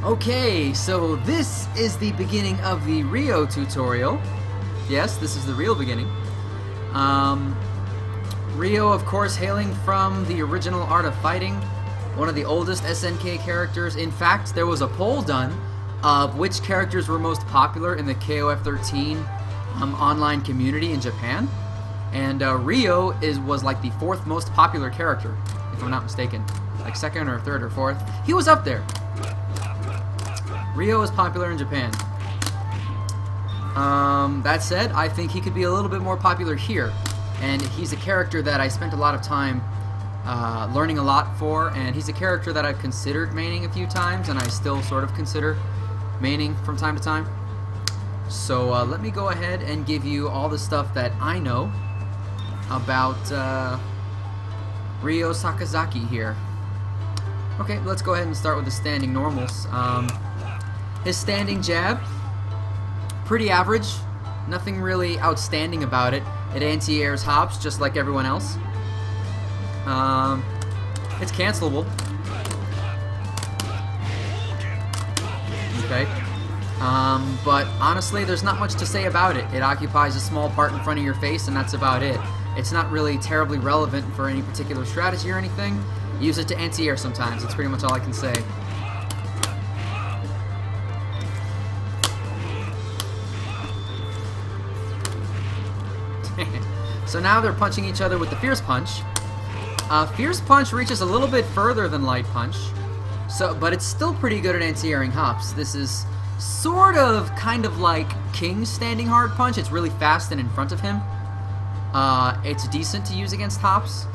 Okay, so this is the beginning of the Rio tutorial. Yes, this is the real beginning. Rio, of course, hailing from the original Art of Fighting, one of the oldest SNK characters. In fact, there was a poll done of which characters were most popular in the KOF13 online community in Japan. And Rio was like the fourth most popular character, if I'm not mistaken. Like second or third or fourth. He was up there. Rio is popular in Japan. That said, I think he could be a little bit more popular here. And he's a character that I spent a lot of time learning a lot for, and he's a character that I've considered maining a few times, and I still sort of consider maining from time to time. So let me go ahead and give you all the stuff that I know about Ryo Sakazaki here. Okay, let's go ahead and start with the standing normals. His standing jab, pretty average, nothing really outstanding about it. It anti-airs hops just like everyone else. It's cancelable. Okay. But honestly, there's not much to say about it. It occupies a small part in front of your face, and that's about it. It's not really terribly relevant for any particular strategy or anything. Use it to anti-air sometimes. That's pretty much all I can say. So now they're punching each other with the Fierce Punch. Fierce Punch reaches a little bit further than Light Punch, but it's still pretty good at anti-airing hops. This is sort of kind of like King's Standing Hard Punch. It's really fast and in front of him. It's decent to use against hops.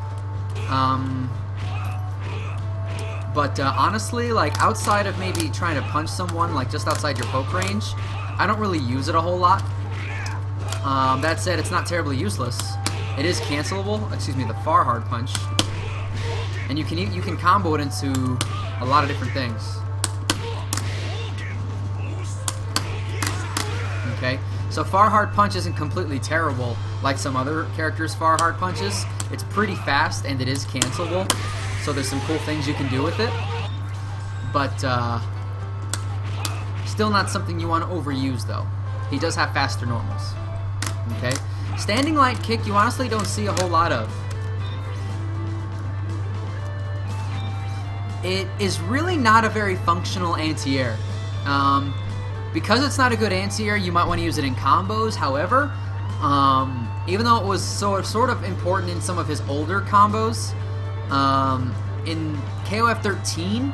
But honestly, like outside of maybe trying to punch someone like just outside your poke range, I don't really use it a whole lot. That said, it's not terribly useless. It is cancelable. Excuse me, the Far Hard Punch, and you can combo it into a lot of different things. Okay, so Far Hard Punch isn't completely terrible like some other characters' Far Hard Punches. It's pretty fast and it is cancelable, so there's some cool things you can do with it. But still not something you want to overuse though. He does have faster normals. Okay, standing light kick you honestly don't see a whole lot of. It is really not a very functional anti-air. Because it's not a good anti-air, you might want to use it in combos. However, even though it was sort of important in some of his older combos, in KOF13,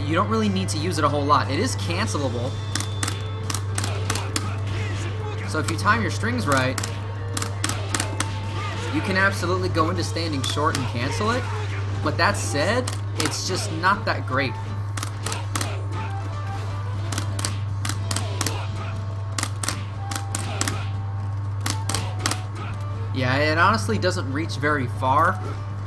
you don't really need to use it a whole lot. It is cancelable. So if you time your strings right, you can absolutely go into standing short and cancel it. But that said, it's just not that great. Yeah, it honestly doesn't reach very far.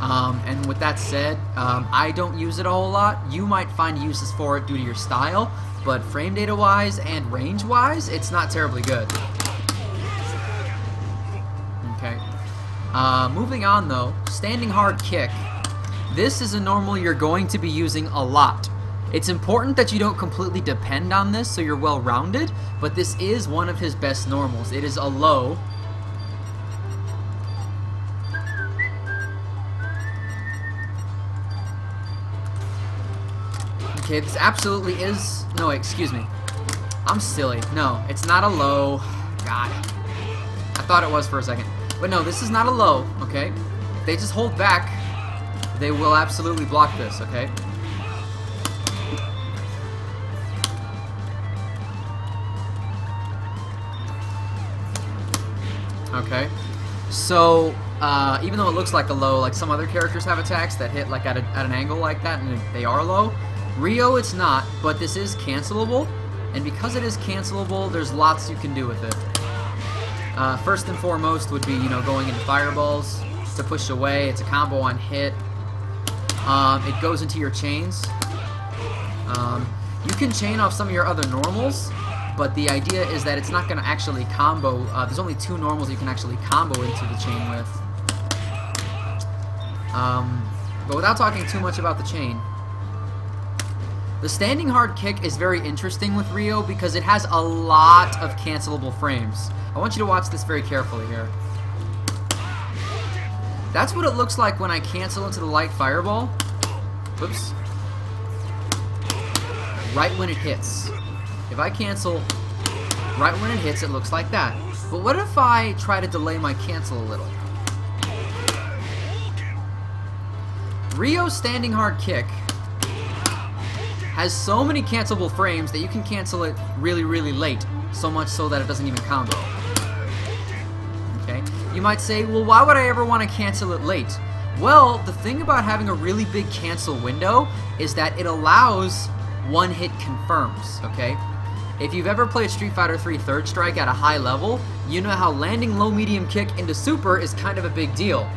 And with that said, I don't use it a whole lot. You might find uses for it due to your style, but frame data wise and range wise, it's not terribly good. Okay. Moving on though, standing hard kick. This is a normal you're going to be using a lot. It's important that you don't completely depend on this so you're well rounded, but this is one of his best normals. It is a low. Okay, this absolutely is... No, excuse me. I'm silly. No, it's not a low. God. I thought it was for a second. But no, this is not a low, okay? If they just hold back, they will absolutely block this, okay? Okay. So, even though it looks like a low, like some other characters have attacks that hit like at an angle like that and they are low, Rio it's not, but this is cancelable, and because it is cancelable, there's lots you can do with it. First and foremost would be, going into fireballs to push away. It's a combo on hit. It goes into your chains. You can chain off some of your other normals, but the idea is that it's not going to actually combo. There's only 2 normals you can actually combo into the chain with. But without talking too much about the chain, The standing hard kick is very interesting with Rio because it has a lot of cancelable frames. I want you to watch this very carefully here. That's what it looks like when I cancel into the light fireball. Whoops. Right when it hits. If I cancel right when it hits, it looks like that. But what if I try to delay my cancel a little? Rio's standing hard kick has so many cancelable frames that you can cancel it really, really late. So much so that it doesn't even combo. Okay? You might say, well, why would I ever want to cancel it late? Well, the thing about having a really big cancel window is that it allows one-hit confirms, okay? If you've ever played Street Fighter 3 Third Strike at a high level, you know how landing low-medium kick into super is kind of a bbig deal.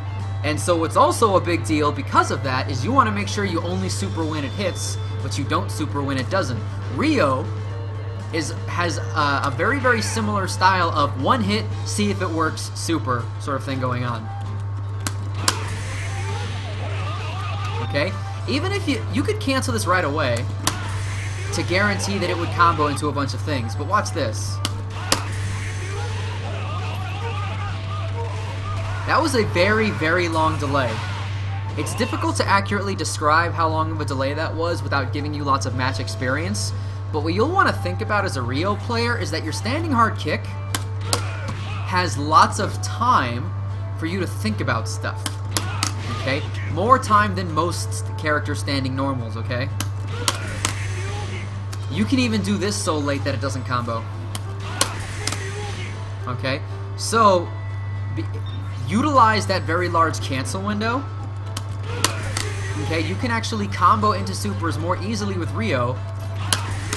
And so what's also a big deal because of that is you want to make sure you only super when it hits, but you don't super when it doesn't. Rio has a very, very similar style of one hit, see if it works, super sort of thing going on. Okay? Even if you could cancel this right away to guarantee that it would combo into a bunch of things, but watch this. That was a very, very long delay. It's difficult to accurately describe how long of a delay that was without giving you lots of match experience, but what you'll want to think about as a Rio player is that your standing hard kick has lots of time for you to think about stuff, okay? More time than most character standing normals, okay? You can even do this so late that it doesn't combo. Okay? So, utilize that very large cancel window. Okay, you can actually combo into supers more easily with Rio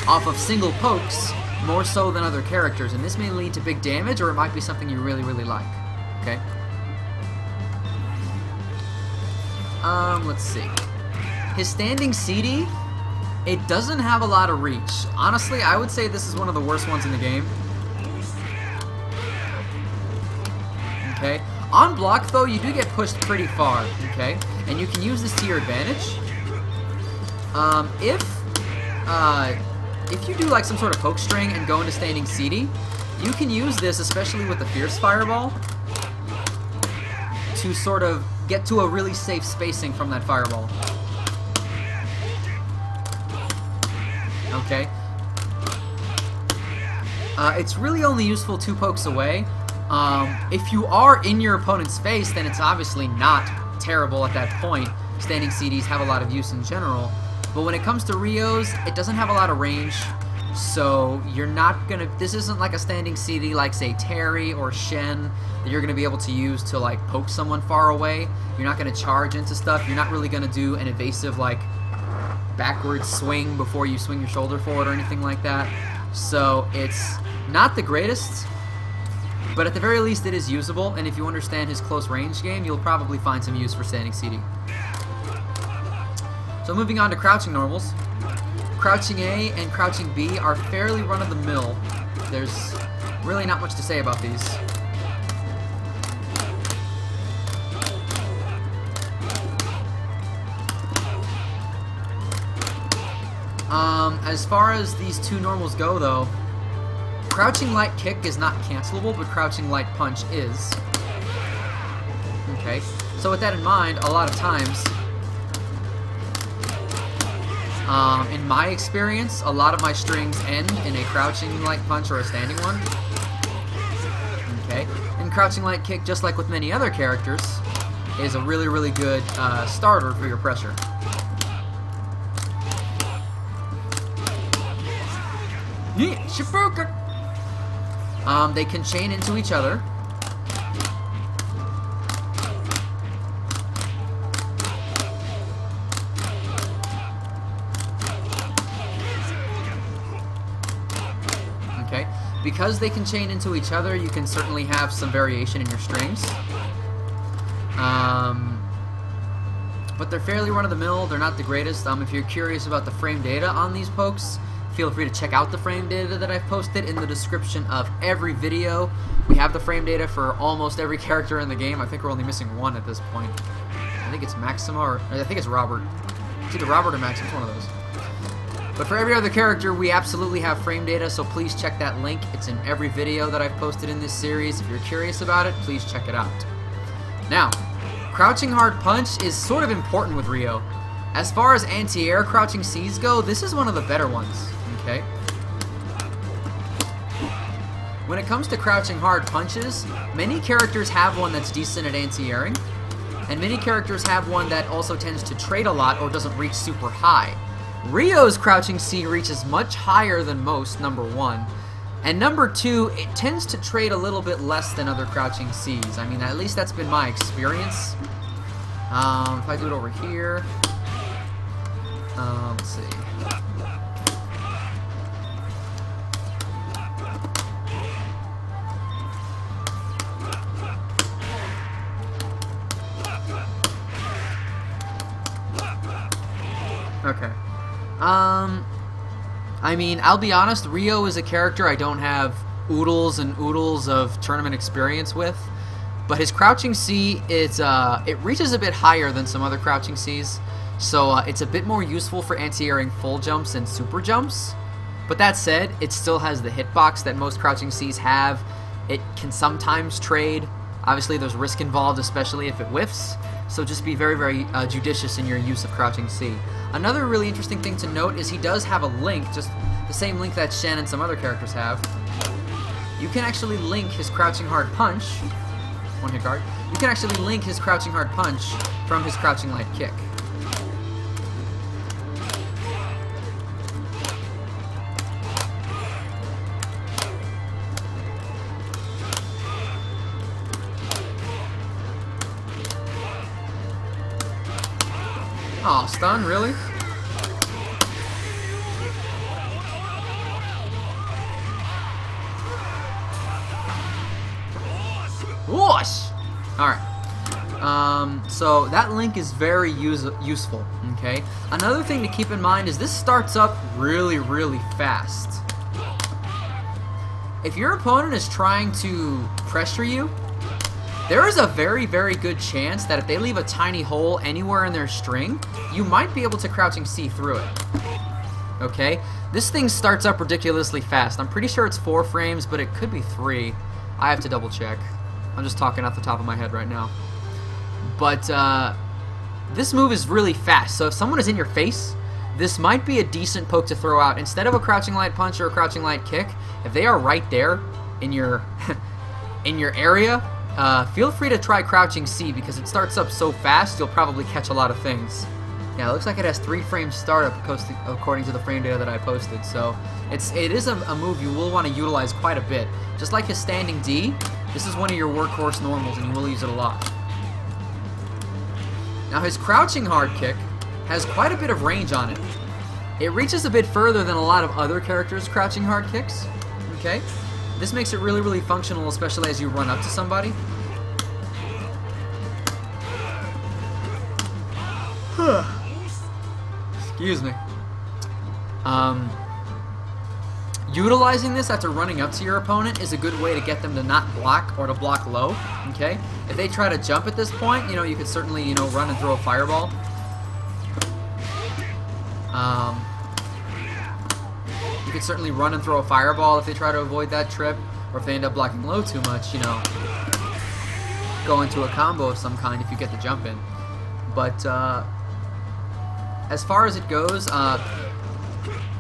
off of single pokes, more so than other characters, and this may lead to big damage, or it might be something you really, really like. Okay? Let's see. His standing CD, it doesn't have a lot of reach. Honestly, I would say this is one of the worst ones in the game. Okay? On block, though, you do get pushed pretty far, okay? And you can use this to your advantage. If you do like some sort of poke string and go into standing CD, you can use this, especially with the Fierce Fireball, to sort of get to a really safe spacing from that fireball. Okay? It's really only useful 2 pokes away. If you are in your opponent's face, then it's obviously not terrible at that point. Standing CDs have a lot of use in general. But when it comes to Rio's, it doesn't have a lot of range. So you're not gonna, this isn't like a standing CD like, say, Terry or Shen that you're gonna be able to use to like poke someone far away. You're not gonna charge into stuff. You're not really gonna do an evasive like backwards swing before you swing your shoulder forward or anything like that. So it's not the greatest, but at the very least it is usable, and if you understand his close range game, you'll probably find some use for standing CD. So moving on to crouching normals. Crouching A and crouching B are fairly run-of-the-mill. There's really not much to say about these. As far as these 2 normals go, though, crouching light kick is not cancelable, but crouching light punch is. Okay, so with that in mind, a lot of times, in my experience, a lot of my strings end in a crouching light punch or a standing one. Okay, and crouching light kick, just like with many other characters, is a really, really good starter for your pressure. Shifuka! They can chain into each other. Okay, because they can chain into each other, you can certainly have some variation in your strings. But they're fairly run-of-the-mill. They're not the greatest. If you're curious about the frame data on these pokes, feel free to check out the frame data that I've posted in the description of every video. We have the frame data for almost every character in the game. I think we're only missing one at this point. I think it's Maxima, or I think it's Robert. It's either Robert or Max. It's one of those. But for every other character, we absolutely have frame data, so please check that link. It's in every video that I've posted in this series. If you're curious about it, please check it out. Now, crouching hard punch is sort of important with Ryo. As far as anti-air crouching Cs go, this is one of the better ones, okay? When it comes to crouching hard punches, many characters have one that's decent at anti-airing, and many characters have one that also tends to trade a lot or doesn't reach super high. Ryo's crouching C reaches much higher than most, number one. And number two, it tends to trade a little bit less than other crouching Cs. I mean, at least that's been my experience. If I do it over here, let's see. Okay. I mean, I'll be honest, Ryo is a character I don't have oodles and oodles of tournament experience with, but his crouching C, it reaches a bit higher than some other crouching Cs, so it's a bit more useful for anti-airing full jumps and super jumps. But that said, it still has the hitbox that most crouching Cs have. It can sometimes trade. Obviously, there's risk involved, especially if it whiffs, so just be very, very judicious in your use of crouching C. Another really interesting thing to note is he does have a link, just the same link that Shen and some other characters have. You can actually link his crouching hard punch, one hit guard, you can actually link his crouching hard punch from his crouching light kick. Aw, stun, really? Whoosh! Alright. So that link is very useful, okay? Another thing to keep in mind is this starts up really, really fast. If your opponent is trying to pressure you, there is a very, very good chance that if they leave a tiny hole anywhere in their string, you might be able to crouching C through it. Okay? This thing starts up ridiculously fast. I'm pretty sure it's 4 frames, but it could be 3. I have to double check. I'm just talking off the top of my head right now. But this move is really fast, so if someone is in your face, this might be a decent poke to throw out. Instead of a crouching light punch or a crouching light kick, if they are right there in your in your area, feel free to try crouching C because it starts up so fast you'll probably catch a lot of things. Yeah, it looks like it has 3 frame startup according to the frame data that I posted, so it is a move you will want to utilize quite a bit. Just like his standing D, this is one of your workhorse normals and you will use it a lot. Now his crouching hard kick has quite a bit of range on it. It reaches a bit further than a lot of other characters' crouching hard kicks, okay? This makes it really, really functional, especially as you run up to somebody. Excuse me. Utilizing this after running up to your opponent is a good way to get them to not block or to block low, okay? If they try to jump at this point, you know, you could certainly, you know, run and throw a fireball. You could certainly run and throw a fireball if they try to avoid that trip, or if they end up blocking low too much, you know, go into a combo of some kind if you get the jump in. But as far as it goes,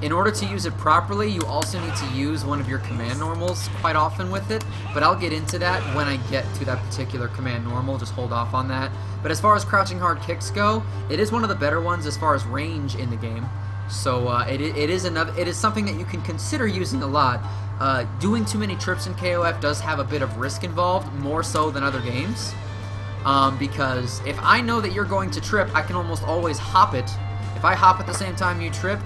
in order to use it properly, you also need to use one of your command normals quite often with it, but I'll get into that when I get to that particular command normal, just hold off on that. But as far as crouching hard kicks go, it is one of the better ones as far as range in the game. So it is something that you can consider using a lot. Doing too many trips in KOF does have a bit of risk involved, more so than other games. Because if I know that you're going to trip, I can almost always hop it. If I hop at the same time you trip,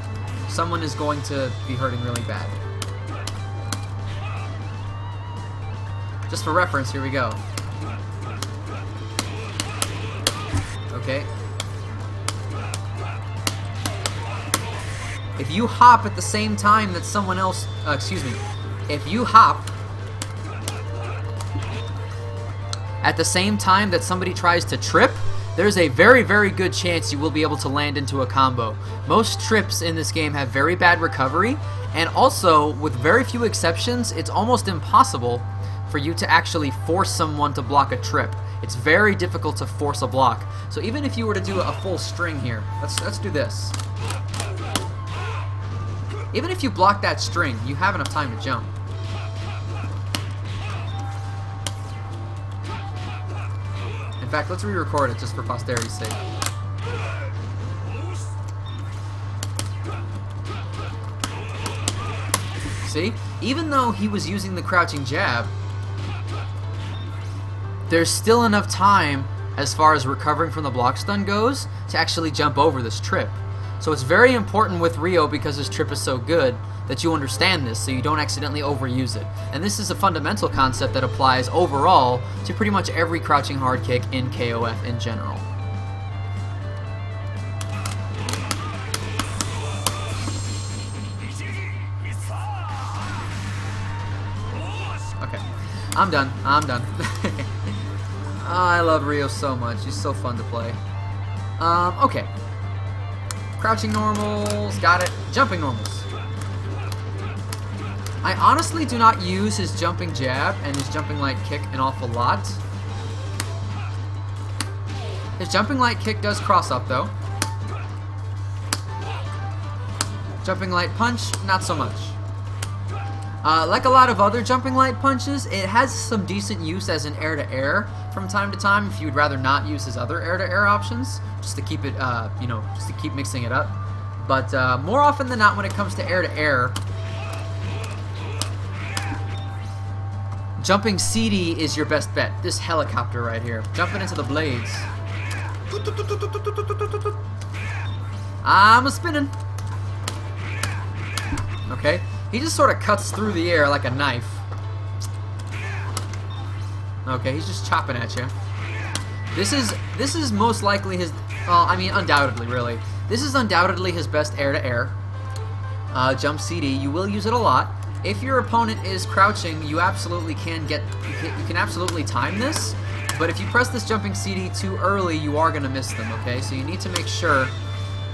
someone is going to be hurting really bad. Just for reference, here we go. Okay. If you hop at the same time that someone else, if you hop at the same time that somebody tries to trip, there's a very, very good chance you will be able to land into a combo. Most trips in this game have very bad recovery, and also, with very few exceptions, it's almost impossible for you to actually force someone to block a trip. It's very difficult to force a block. So even if you were to do a full string here, let's do this. Even if you block that string, you have enough time to jump. In fact, let's re-record it just for posterity's sake. See? Even though he was using the crouching jab, there's still enough time as far as recovering from the block stun goes to actually jump over this trip. So it's very important with Ryo, because his trip is so good, that you understand this so you don't accidentally overuse it. And this is a fundamental concept that applies overall to pretty much every crouching hard kick in KOF in general. Okay, I'm done. Oh, I love Ryo so much. He's so fun to play. Okay. Crouching normals, got it. Jumping normals. I honestly do not use his jumping jab and his jumping light kick an awful lot. His jumping light kick does cross up though. Jumping light punch, not so much. Like a lot of other jumping light punches, it has some decent use as an air-to-air from time to time if you'd rather not use his other air-to-air options, just to keep it, you know, just to keep mixing it up. But more often than not, when it comes to air-to-air, jumping CD is your best bet. This helicopter right here, jumping into the blades. I'm spinning. Okay. He just sort of cuts through the air like a knife. Okay, he's just chopping at you. This is most likely his, well, I mean, undoubtedly, really. This is undoubtedly his best air-to-air. Jump CD, you will use it a lot. If your opponent is crouching, you absolutely can get, you can absolutely time this. But if you press this jumping CD too early, you are going to miss them, okay? So you need to make sure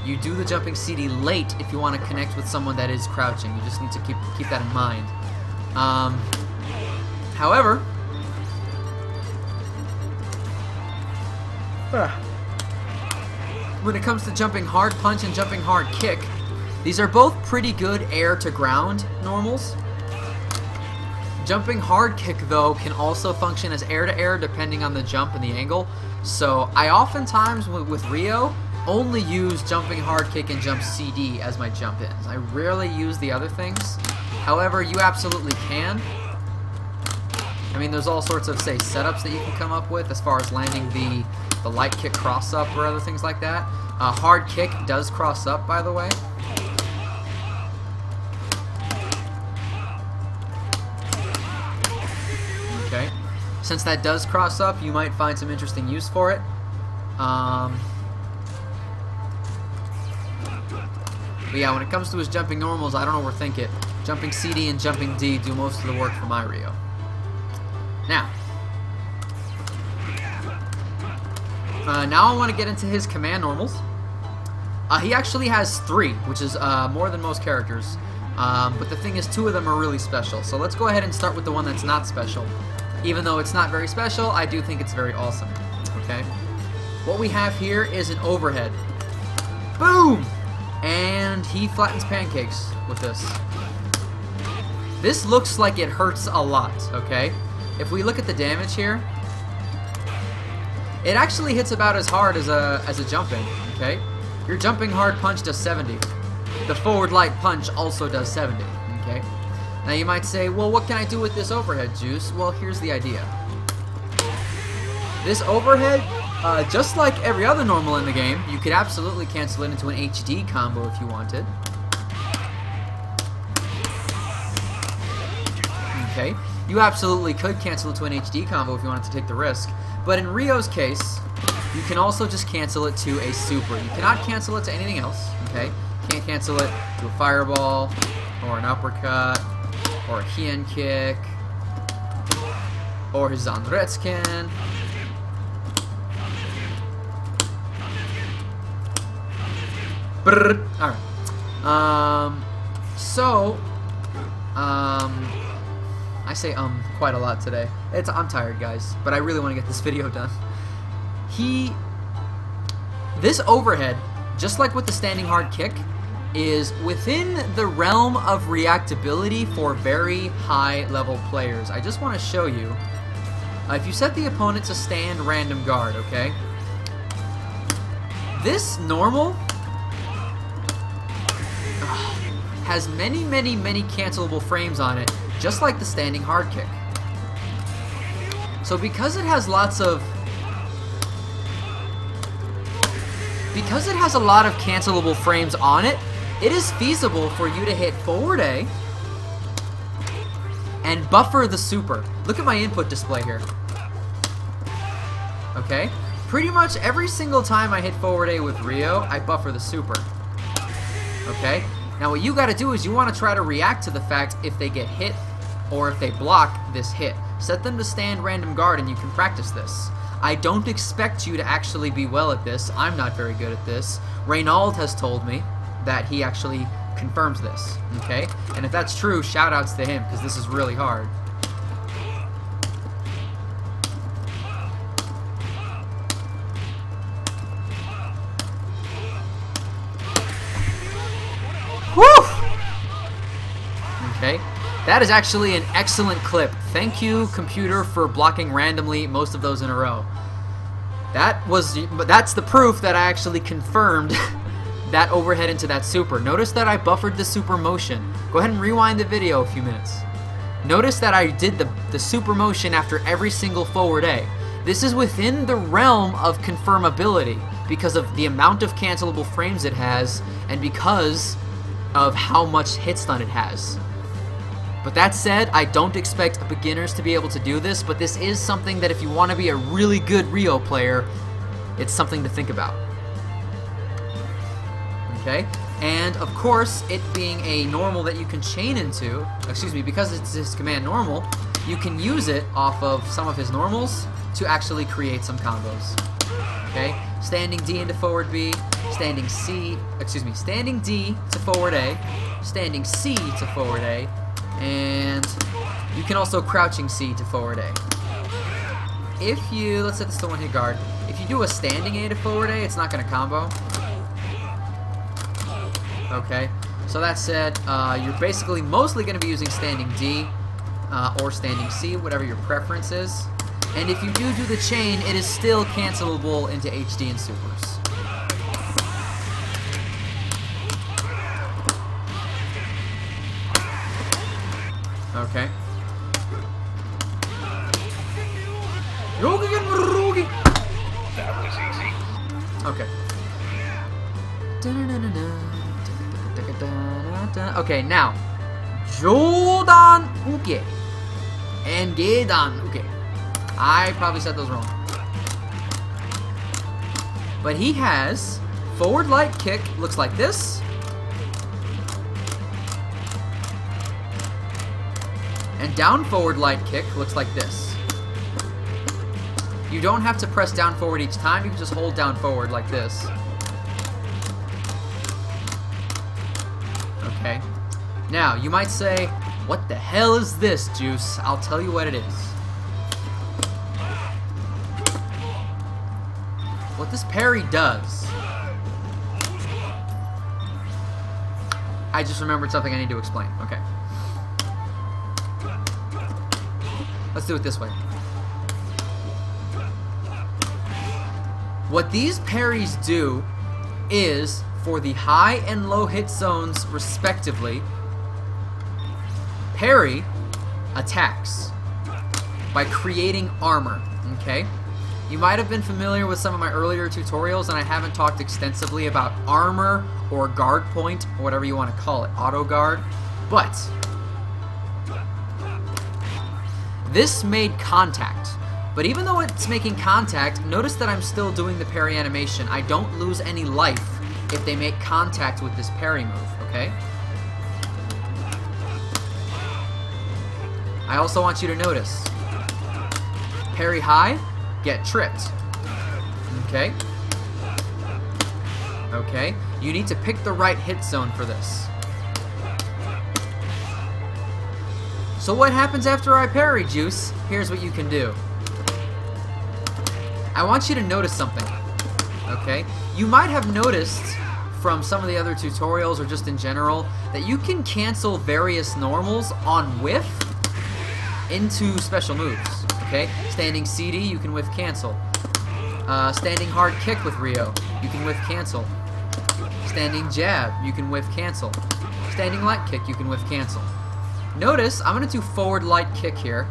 you do the jumping CD late if you want to connect with someone that is crouching. You just need to keep that in mind. However, when it comes to jumping hard punch and jumping hard kick, these are both pretty good air to ground normals. Jumping hard kick, though, can also function as air to air depending on the jump and the angle. So I oftentimes, with Ryo, only use jumping hard kick and jump CD as my jump ins. I rarely use the other things. However, you absolutely can. I mean, there's all sorts of, say, setups that you can come up with as far as landing the light kick cross up or other things like that. Hard kick does cross up, by the way. Okay. Since that does cross up, you might find some interesting use for it. But yeah, when it comes to his jumping normals, I don't overthink it. Jumping CD and jumping D do most of the work for my Ryo. Now I want to get into his command normals. He actually has 3, which is more than most characters. But the thing is, 2 of them are really special. So let's go ahead and start with the one that's not special. Even though it's not very special, I do think it's very awesome. Okay? What we have here is an overhead. Boom! And he flattens pancakes with this. This looks like it hurts a lot, okay? If we look at the damage here, it actually hits about as hard as a jumping, okay? Your jumping hard punch does 70. The forward light punch also does 70, okay? Now you might say, well, what can I do with this overhead, Juice? Well, here's the idea. This overhead, just like every other normal in the game, you could absolutely cancel it into an HD combo if you wanted. Okay, you absolutely could cancel it to an HD combo if you wanted to take the risk. But in Ryo's case, you can also just cancel it to a super. You cannot cancel it to anything else, okay? You can't cancel it to a fireball, or an uppercut, or a Hien kick, or his Zanretsken. Brrr. All right. I say quite a lot today. I'm tired, guys, but I really want to get this video done. This overhead, just like with the standing hard kick, is within the realm of reactability for very high level players. I just want to show you. If you set the opponent to stand random guard, okay? This normal has many cancelable frames on it, just like the standing hard kick. So because it has a lot of cancelable frames on it, it is feasible for you to hit forward A and buffer the super. Look at my input display here. Okay? Pretty much every single time I hit forward A with Rio, I buffer the super. Okay? Now what you gotta do is you wanna try to react to the fact if they get hit or if they block this hit. Set them to stand random guard and you can practice this. I don't expect you to actually be well at this. I'm not very good at this. Reynald has told me that he actually confirms this, okay? And if that's true, shout outs to him, because this is really hard. Woo! Okay, that is actually an excellent clip. Thank you, computer, for blocking randomly most of those in a row. That's the proof that I actually confirmed that overhead into that super. Notice that I buffered the super motion. Go ahead and rewind the video a few minutes. Notice that I did the super motion after every single forward A. This is within the realm of confirmability because of the amount of cancelable frames it has and because of how much hit stun it has. But that said, I don't expect beginners to be able to do this, but this is something that if you want to be a really good Rio player, it's something to think about. Okay? And of course, it being a normal that you can chain into, because it's his command normal, you can use it off of some of his normals to actually create some combos. Okay? Standing D into forward B, standing D to forward A, standing C to forward A, and you can also crouching C to forward A. If you, let's set this to one hit guard, if you do a standing A to forward A, it's not going to combo. Okay, so that said, you're basically mostly going to be using standing D or standing C, whatever your preference is. And if you do the chain, it is still cancelable into HD and supers. Okay. That was easy. Okay. Okay, now Jodan Uke and Gedan Uke. I probably said those wrong. But he has forward light kick, looks like this. And down forward light kick looks like this. You don't have to press down forward each time, you can just hold down forward like this. Okay. Now, you might say, what the hell is this, Juice? I'll tell you what it is. What this parry does... I just remembered something I need to explain. Okay. Let's do it this way. What these parries do is, for the high and low hit zones respectively, parry attacks by creating armor, okay? You might have been familiar with some of my earlier tutorials, and I haven't talked extensively about armor or guard point, or whatever you want to call it, auto guard, but this made contact. But even though it's making contact, notice that I'm still doing the parry animation. I don't lose any life if they make contact with this parry move, okay? I also want you to notice, parry high, get tripped, okay? Okay, You need to pick the right hit zone for this. So what happens after I parry, Juice? Here's what you can do. I want you to notice something, okay? You might have noticed from some of the other tutorials or just in general that you can cancel various normals on whiff into special moves, okay? Standing CD, you can whiff cancel. Standing hard kick with Ryo, you can whiff cancel. Standing jab, you can whiff cancel. Standing light kick, you can whiff cancel. Notice, I'm going to do forward light kick here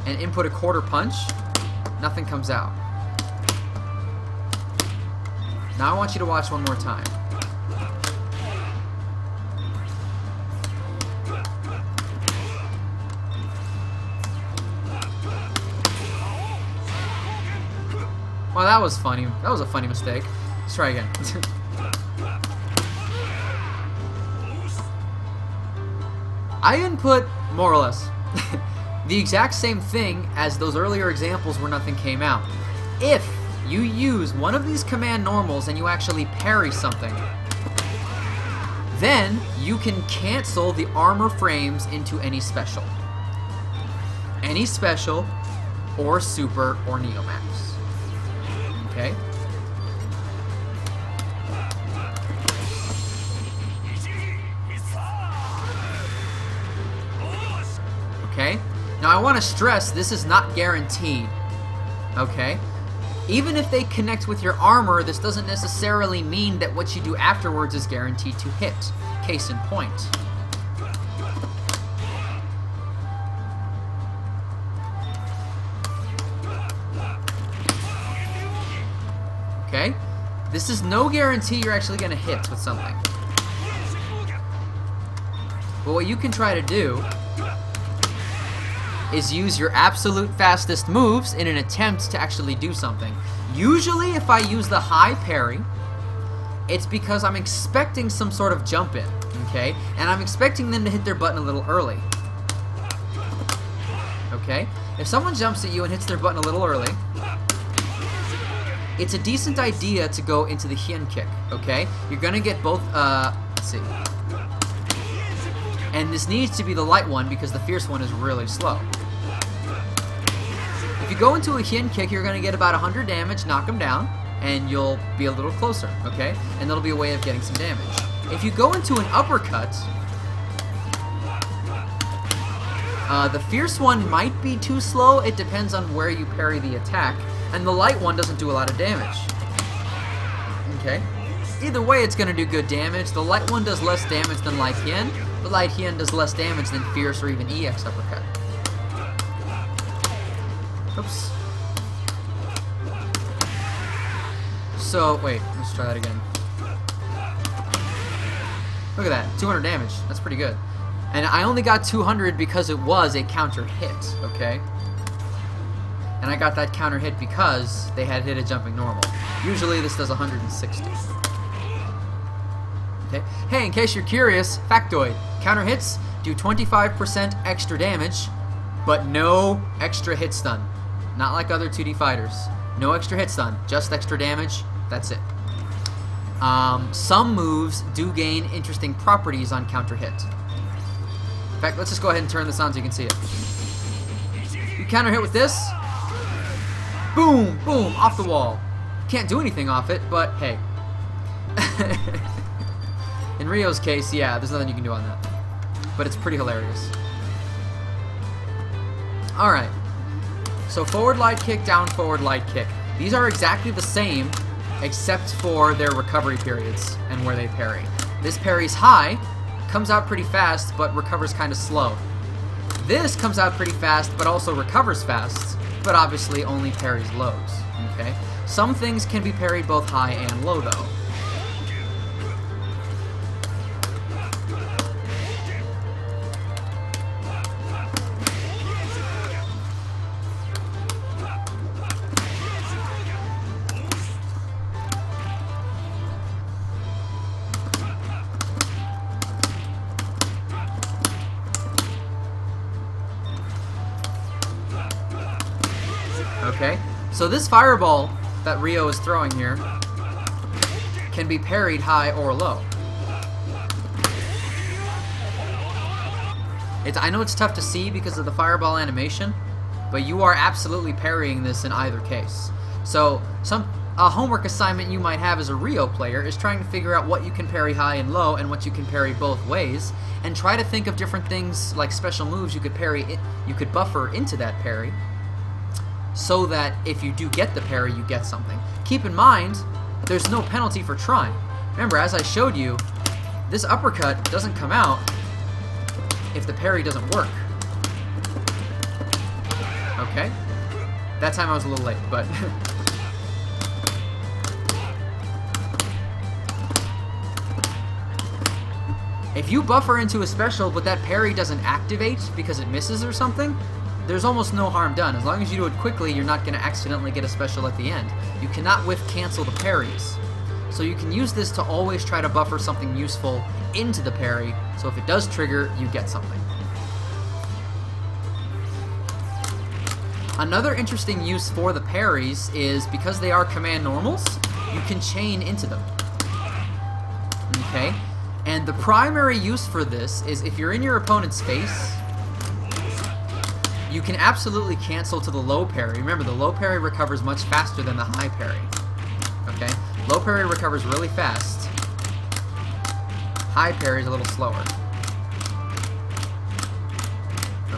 and input a quarter punch. Nothing comes out. Now I want you to watch one more time. Well, that was funny. That was a funny mistake. Let's try again. I input, more or less, the exact same thing as those earlier examples where nothing came out. If you use one of these command normals and you actually parry something, then you can cancel the armor frames into any special. Any special, or super, or Neomax. Okay? Okay? Now I want to stress this is not guaranteed. Okay? Even if they connect with your armor, this doesn't necessarily mean that what you do afterwards is guaranteed to hit. Case in point. Okay? This is no guarantee you're actually going to hit with something. But what you can try to do is use your absolute fastest moves in an attempt to actually do something. Usually if I use the high parry, it's because I'm expecting some sort of jump in, okay? And I'm expecting them to hit their button a little early. Okay? If someone jumps at you and hits their button a little early, it's a decent idea to go into the hien kick, okay? You're gonna get both, let's see. And this needs to be the light one because the fierce one is really slow. If you go into a hien kick, you're going to get about 100 damage, knock them down, and you'll be a little closer, okay? And that'll be a way of getting some damage. If you go into an uppercut, the fierce one might be too slow. It depends on where you parry the attack. And the light one doesn't do a lot of damage. Okay? Either way, it's going to do good damage. The light one does less damage than light hien. The light hien does less damage than fierce or even EX uppercut. Oops. So, wait, let's try that again. Look at that, 200 damage. That's pretty good. And I only got 200 because it was a counter hit, okay? And I got that counter hit because they had hit a jumping normal. Usually this does 160. Okay. Hey, in case you're curious, factoid. Counter hits do 25% extra damage, but no extra hit stun. Not like other 2D fighters. No extra hit stun, just extra damage. That's it. Some moves do gain interesting properties on counter hit. In fact, let's just go ahead and turn this on so you can see it. You counter hit with this. Boom, boom, off the wall. Can't do anything off it, but hey. In Ryo's case, yeah, there's nothing you can do on that. But it's pretty hilarious. Alright. So forward light kick, down forward light kick. These are exactly the same, except for their recovery periods and where they parry. This parries high, comes out pretty fast, but recovers kind of slow. This comes out pretty fast, but also recovers fast, but obviously only parries lows. Okay? Some things can be parried both high and low, though. Okay, so this fireball that Ryo is throwing here can be parried high or low. I know it's tough to see because of the fireball animation, but you are absolutely parrying this in either case. So a homework assignment you might have as a Rio player is trying to figure out what you can parry high and low and what you can parry both ways, and try to think of different things like special moves you could buffer into that parry, so that if you do get the parry, you get something. Keep in mind, there's no penalty for trying. Remember, as I showed you, this uppercut doesn't come out if the parry doesn't work. Okay? That time I was a little late, but... if you buffer into a special, but that parry doesn't activate because it misses or something, there's almost no harm done. As long as you do it quickly, you're not going to accidentally get a special at the end. You cannot whiff cancel the parries. So you can use this to always try to buffer something useful into the parry, so if it does trigger, you get something. Another interesting use for the parries is because they are command normals, you can chain into them. Okay? And the primary use for this is if you're in your opponent's face, you can absolutely cancel to the low parry. Remember, the low parry recovers much faster than the high parry. Okay? Low parry recovers really fast. High parry is a little slower.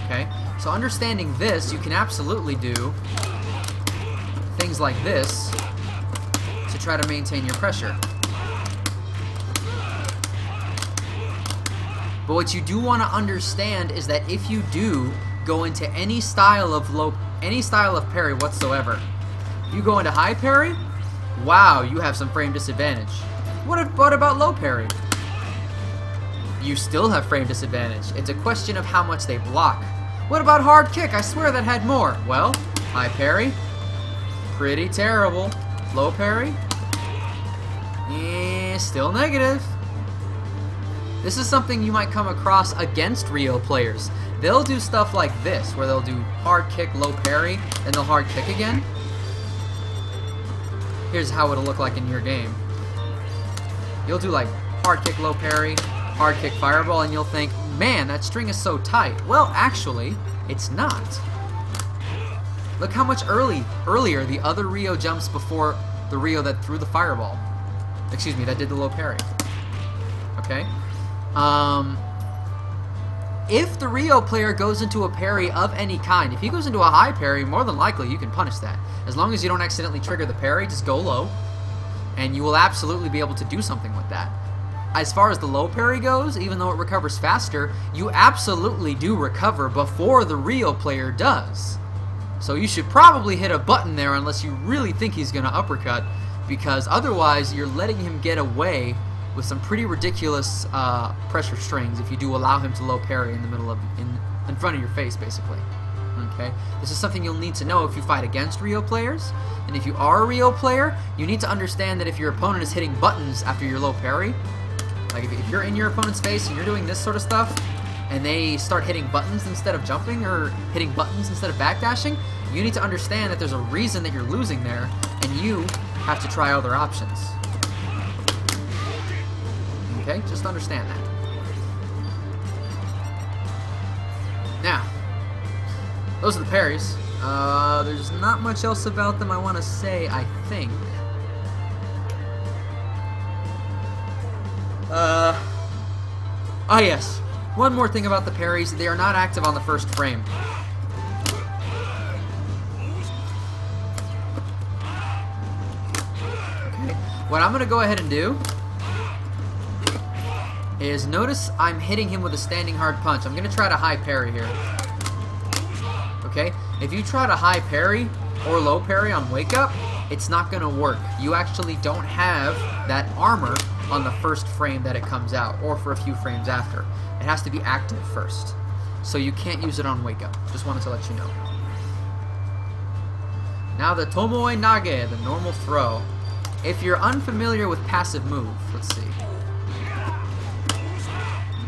Okay? So understanding this, you can absolutely do things like this to try to maintain your pressure. But what you do want to understand is that if you do go into any style of parry whatsoever, you go into high parry, wow, you have some frame disadvantage. What about low parry? You still have frame disadvantage. It's a question of how much they block. What about hard kick? I swear that had more. Well, high parry, pretty terrible. Low parry, still negative. This is something you might come across against Rio players. They'll do stuff like this, where they'll do hard kick, low parry, then they'll hard kick again. Here's how it'll look like in your game. You'll do like hard kick, low parry, hard kick, fireball, and you'll think, man, that string is so tight. Well, actually, it's not. Look how much earlier the other Rio jumps before the Rio that threw the fireball. Excuse me, that did the low parry. Okay? If the Rio player goes into a parry of any kind, if he goes into a high parry, more than likely you can punish that. As long as you don't accidentally trigger the parry, just go low, and you will absolutely be able to do something with that. As far as the low parry goes, even though it recovers faster, you absolutely do recover before the Rio player does. So you should probably hit a button there unless you really think he's going to uppercut, because otherwise you're letting him get away with some pretty ridiculous pressure strings if you do allow him to low parry in the middle of in front of your face, basically. Okay, this is something you'll need to know if you fight against Rio players, and if you are a Rio player, you need to understand that if your opponent is hitting buttons after your low parry, like if you're in your opponent's face and you're doing this sort of stuff, and they start hitting buttons instead of jumping or hitting buttons instead of backdashing, you need to understand that there's a reason that you're losing there, and you have to try other options. Okay, just understand that. Now, those are the parries. There's not much else about them I want to say, I think. Oh yes, one more thing about the parries. They are not active on the first frame. Okay, what I'm going to go ahead and do is notice I'm hitting him with a standing hard punch. I'm going to try to high parry here. Okay? If you try to high parry or low parry on wake up, it's not going to work. You actually don't have that armor on the first frame that it comes out, or for a few frames after. It has to be active first. So you can't use it on wake up. Just wanted to let you know. Now the Tomoe Nage, the normal throw. If you're unfamiliar with passive move, let's see.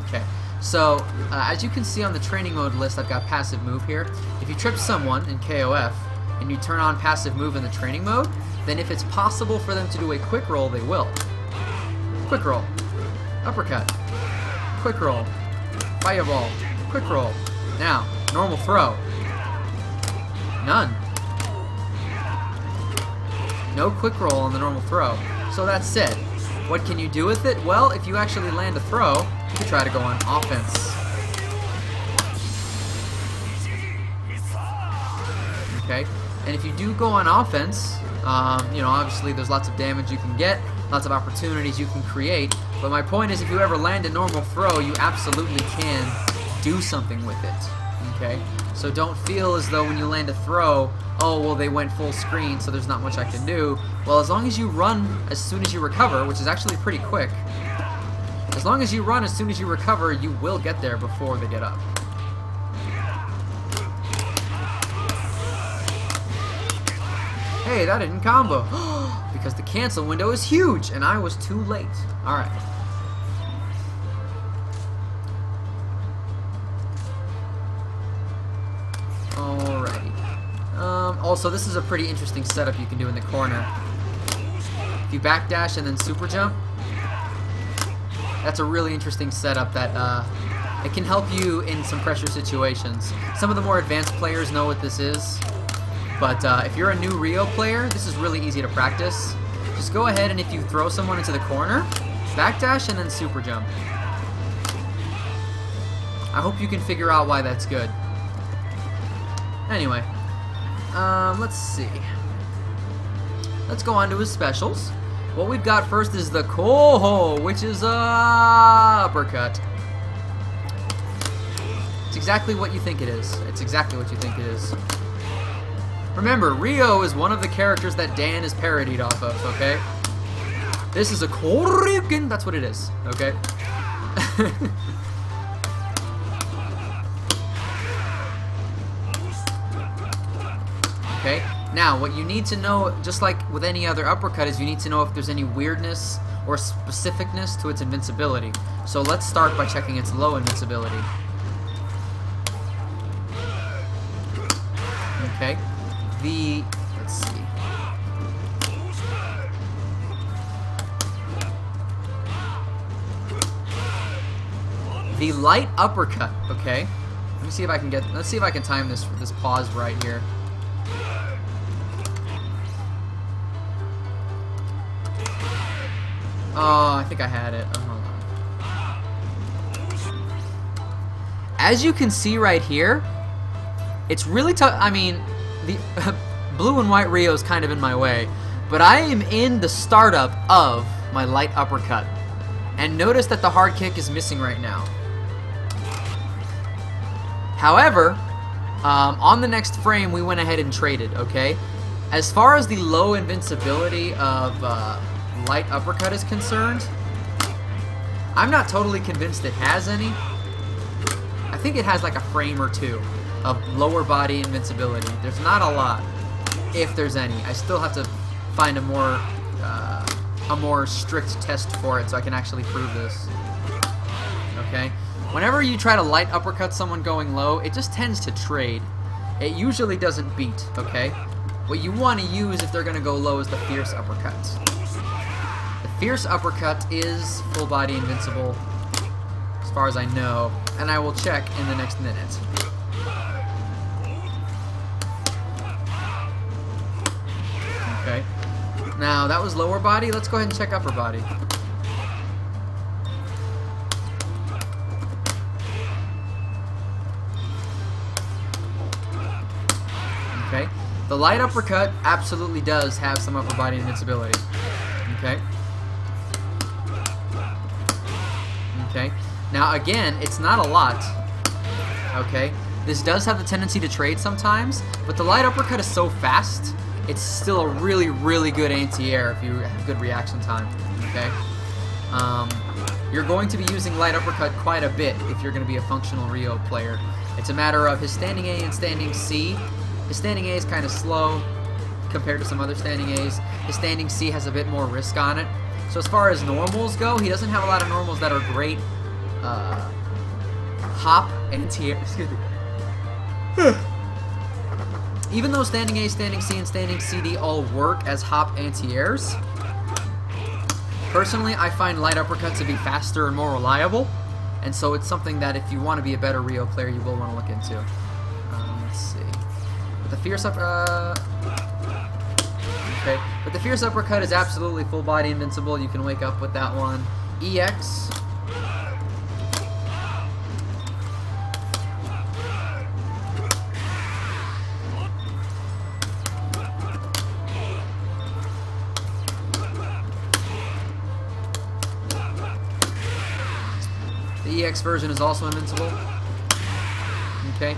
Okay, so as you can see on the training mode list, I've got passive move here. If you trip someone in KOF and you turn on passive move in the training mode, then if it's possible for them to do a quick roll, they will. quick roll, uppercut, quick roll, fireball, quick roll. Now, normal throw. None. No quick roll on the normal throw. So that's it. What can you do with it? Well, if you actually land a throw, you can try to go on offense. Okay? And if you do go on offense, you know, obviously there's lots of damage you can get, lots of opportunities you can create, but my point is if you ever land a normal throw, you absolutely can do something with it. Okay? So don't feel as though when you land a throw, oh, well, they went full screen, so there's not much I can do. Well, as long as you run as soon as you recover, which is actually pretty quick, as long as you run as soon as you recover, you will get there before they get up. Hey, that didn't combo. Because the cancel window is huge, and I was too late. Alright. Also, this is a pretty interesting setup you can do in the corner. If you backdash and then super jump, that's a really interesting setup that it can help you in some pressure situations. Some of the more advanced players know what this is, but if you're a new Rio player, this is really easy to practice. Just go ahead and if you throw someone into the corner, backdash and then super jump. I hope you can figure out why that's good. Anyway. Let's see. Let's go on to his specials. What we've got first is the Koho, which is a uppercut. It's exactly what you think it is. It's exactly what you think it is. Remember, Rio is one of the characters that Dan is parodied off of, okay? This is a Koryuken. That's what it is, okay? Okay? Now, what you need to know, just like with any other uppercut, is you need to know if there's any weirdness or specificness to its invincibility. So let's start by checking its low invincibility. Okay? Let's see. The light uppercut, okay? Let's see if I can time this pause right here. Oh, I think I had it. Oh, hold on. As you can see right here, it's really tough. I mean, the blue and white Rio is kind of in my way, but I am in the startup of my light uppercut. And notice that the hard kick is missing right now. However, on the next frame, we went ahead and traded, okay? As far as the low invincibility of light uppercut is concerned, I'm not totally convinced it has any. I think it has like a frame or two of lower body invincibility. There's not a lot, if there's any. I still have to find a more strict test for it so I can actually prove this. Okay? Whenever you try to light uppercut someone going low, it just tends to trade. It usually doesn't beat, okay? What you want to use if they're going to go low is the fierce uppercut. The fierce uppercut is full body invincible, as far as I know, and I will check in the next minute. Okay. Now, that was lower body. Let's go ahead and check upper body. Okay. The light uppercut absolutely does have some upper body invincibility. Okay. Okay. Now, again, it's not a lot. Okay. This does have the tendency to trade sometimes, but the light uppercut is so fast, it's still a really, really good anti-air if you have good reaction time. Okay. You're going to be using light uppercut quite a bit if you're going to be a functional Rio player. It's a matter of his standing A and standing C. His standing A is kind of slow compared to some other standing A's. His standing C has a bit more risk on it. So as far as normals go, he doesn't have a lot of normals that are great hop anti-air. Excuse me. Even though standing A, standing C, and standing CD all work as hop anti-airs, Personally, I find light uppercut to be faster and more reliable, and so it's something that if you want to be a better Rio player, you will want to look into. Let's see. But the fierce uppercut... Okay, but the fierce uppercut is absolutely full body invincible. You can wake up with that one. EX. The EX version is also invincible. Okay,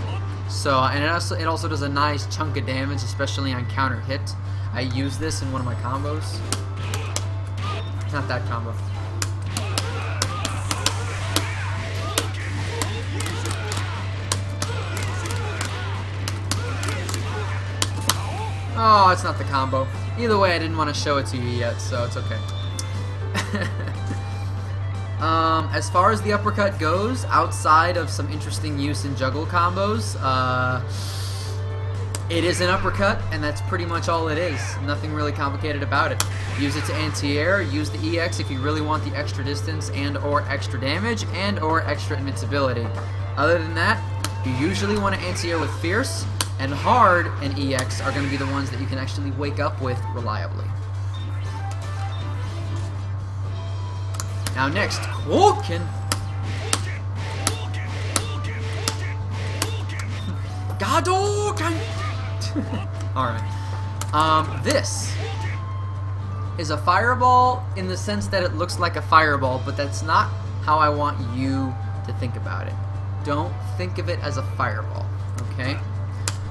so and it also does a nice chunk of damage, especially on counter hit. I use this in one of my combos. Not that combo. Oh, it's not the combo. Either way, I didn't want to show it to you yet, so it's okay. As far as the uppercut goes, outside of some interesting use in juggle combos, it is an uppercut, and that's pretty much all it is. Nothing really complicated about it. Use it to anti-air, use the EX if you really want the extra distance and or extra damage and or extra invincibility. Other than that, you usually want to anti-air with Fierce, and Hard and EX are going to be the ones that you can actually wake up with reliably. Now next, Woken. Gadoken. Alright. This is a fireball in the sense that it looks like a fireball, but that's not how I want you to think about it. Don't think of it as a fireball, okay?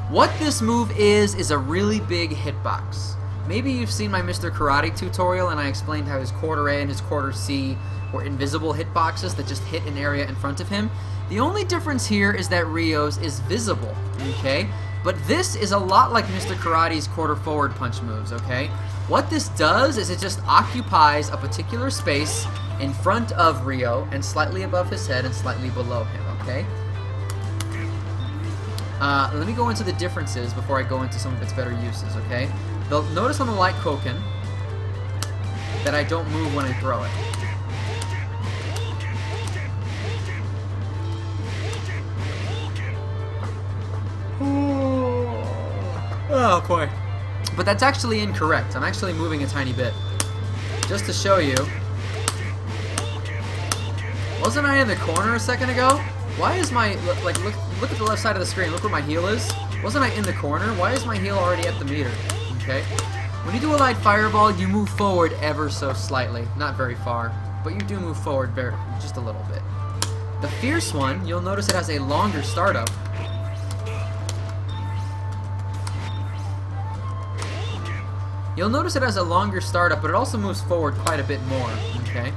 What this move is a really big hitbox. Maybe you've seen my Mr. Karate tutorial and I explained how his quarter A and his quarter C were invisible hitboxes that just hit an area in front of him. The only difference here is that Rio's is visible, okay? But this is a lot like Mr. Karate's quarter forward punch moves, okay? What this does is it just occupies a particular space in front of Rio and slightly above his head and slightly below him, okay? Let me go into the differences before I go into some of its better uses, okay? Notice on the light Koken that I don't move when I throw it. Oh boy. But that's actually incorrect. I'm actually moving a tiny bit. Just to show you. Wasn't I in the corner a second ago? Why is my, like, look at the left side of the screen. Look where my heel is. Wasn't I in the corner? Why is my heel already at the meter? Okay. When you do a light fireball, you move forward ever so slightly. Not very far. But you do move forward just a little bit. The fierce one, you'll notice it has a longer startup. You'll notice it has a longer startup, but it also moves forward quite a bit more, okay?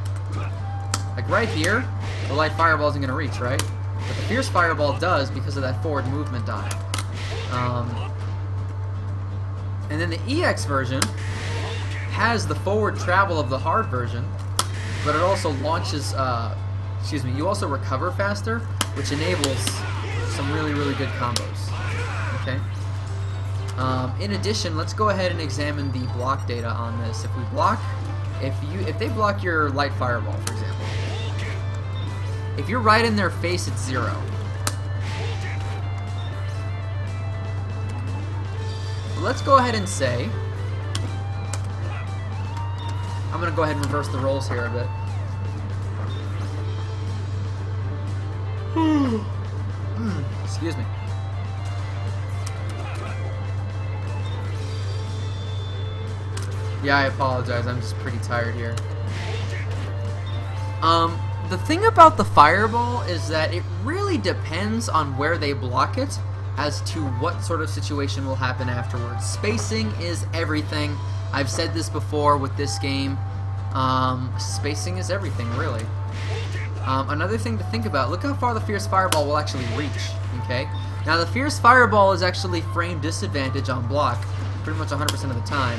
Like right here, the light fireball isn't going to reach, right? But the fierce fireball does because of that forward movement on it. And then the EX version has the forward travel of the hard version, but it also launches, you also recover faster, which enables some really, really good combos, okay? In addition, let's go ahead and examine the block data on this. If we block, if they block your light fireball, for example, if you're right in their face, it's 0. But let's go ahead and say, I'm gonna go ahead and reverse the roles here a bit. Excuse me. Yeah, I apologize. I'm just pretty tired here. The thing about the fireball is that it really depends on where they block it as to what sort of situation will happen afterwards. Spacing is everything. I've said this before with this game. Spacing is everything, really. Another thing to think about, look how far the fierce fireball will actually reach, okay? Now, the fierce fireball is actually frame disadvantage on block pretty much 100% of the time.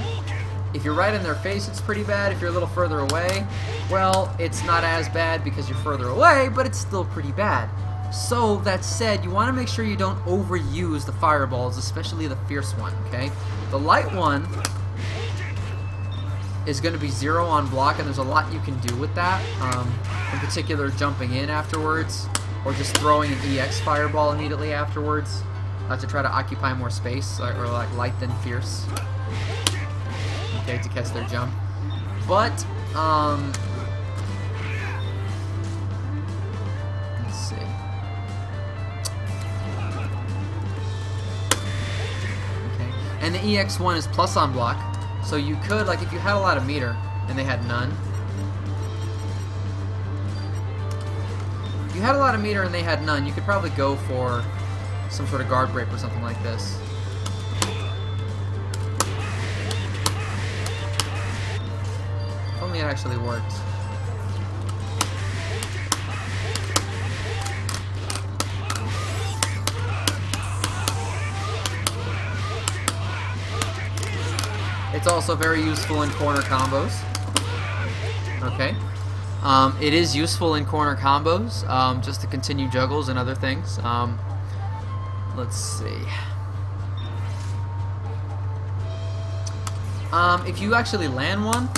If you're right in their face, it's pretty bad. If you're a little further away, well, it's not as bad because you're further away, but it's still pretty bad. So, that said, you want to make sure you don't overuse the fireballs, especially the fierce one, okay? The light one is going to be 0 on block, and there's a lot you can do with that. In particular, jumping in afterwards, or just throwing an EX fireball immediately afterwards to try to occupy more space, or like light then fierce. Okay, to catch their jump. But let's see. Okay, and the EX1 is plus on block, so you could, like, if you had a lot of meter and they had none. If you had a lot of meter and they had none, you could probably go for some sort of guard break or something like this. If only it actually worked. It's also very useful in corner combos. Okay. It is useful in corner combos, just to continue juggles and other things. Let's see. If you actually land one,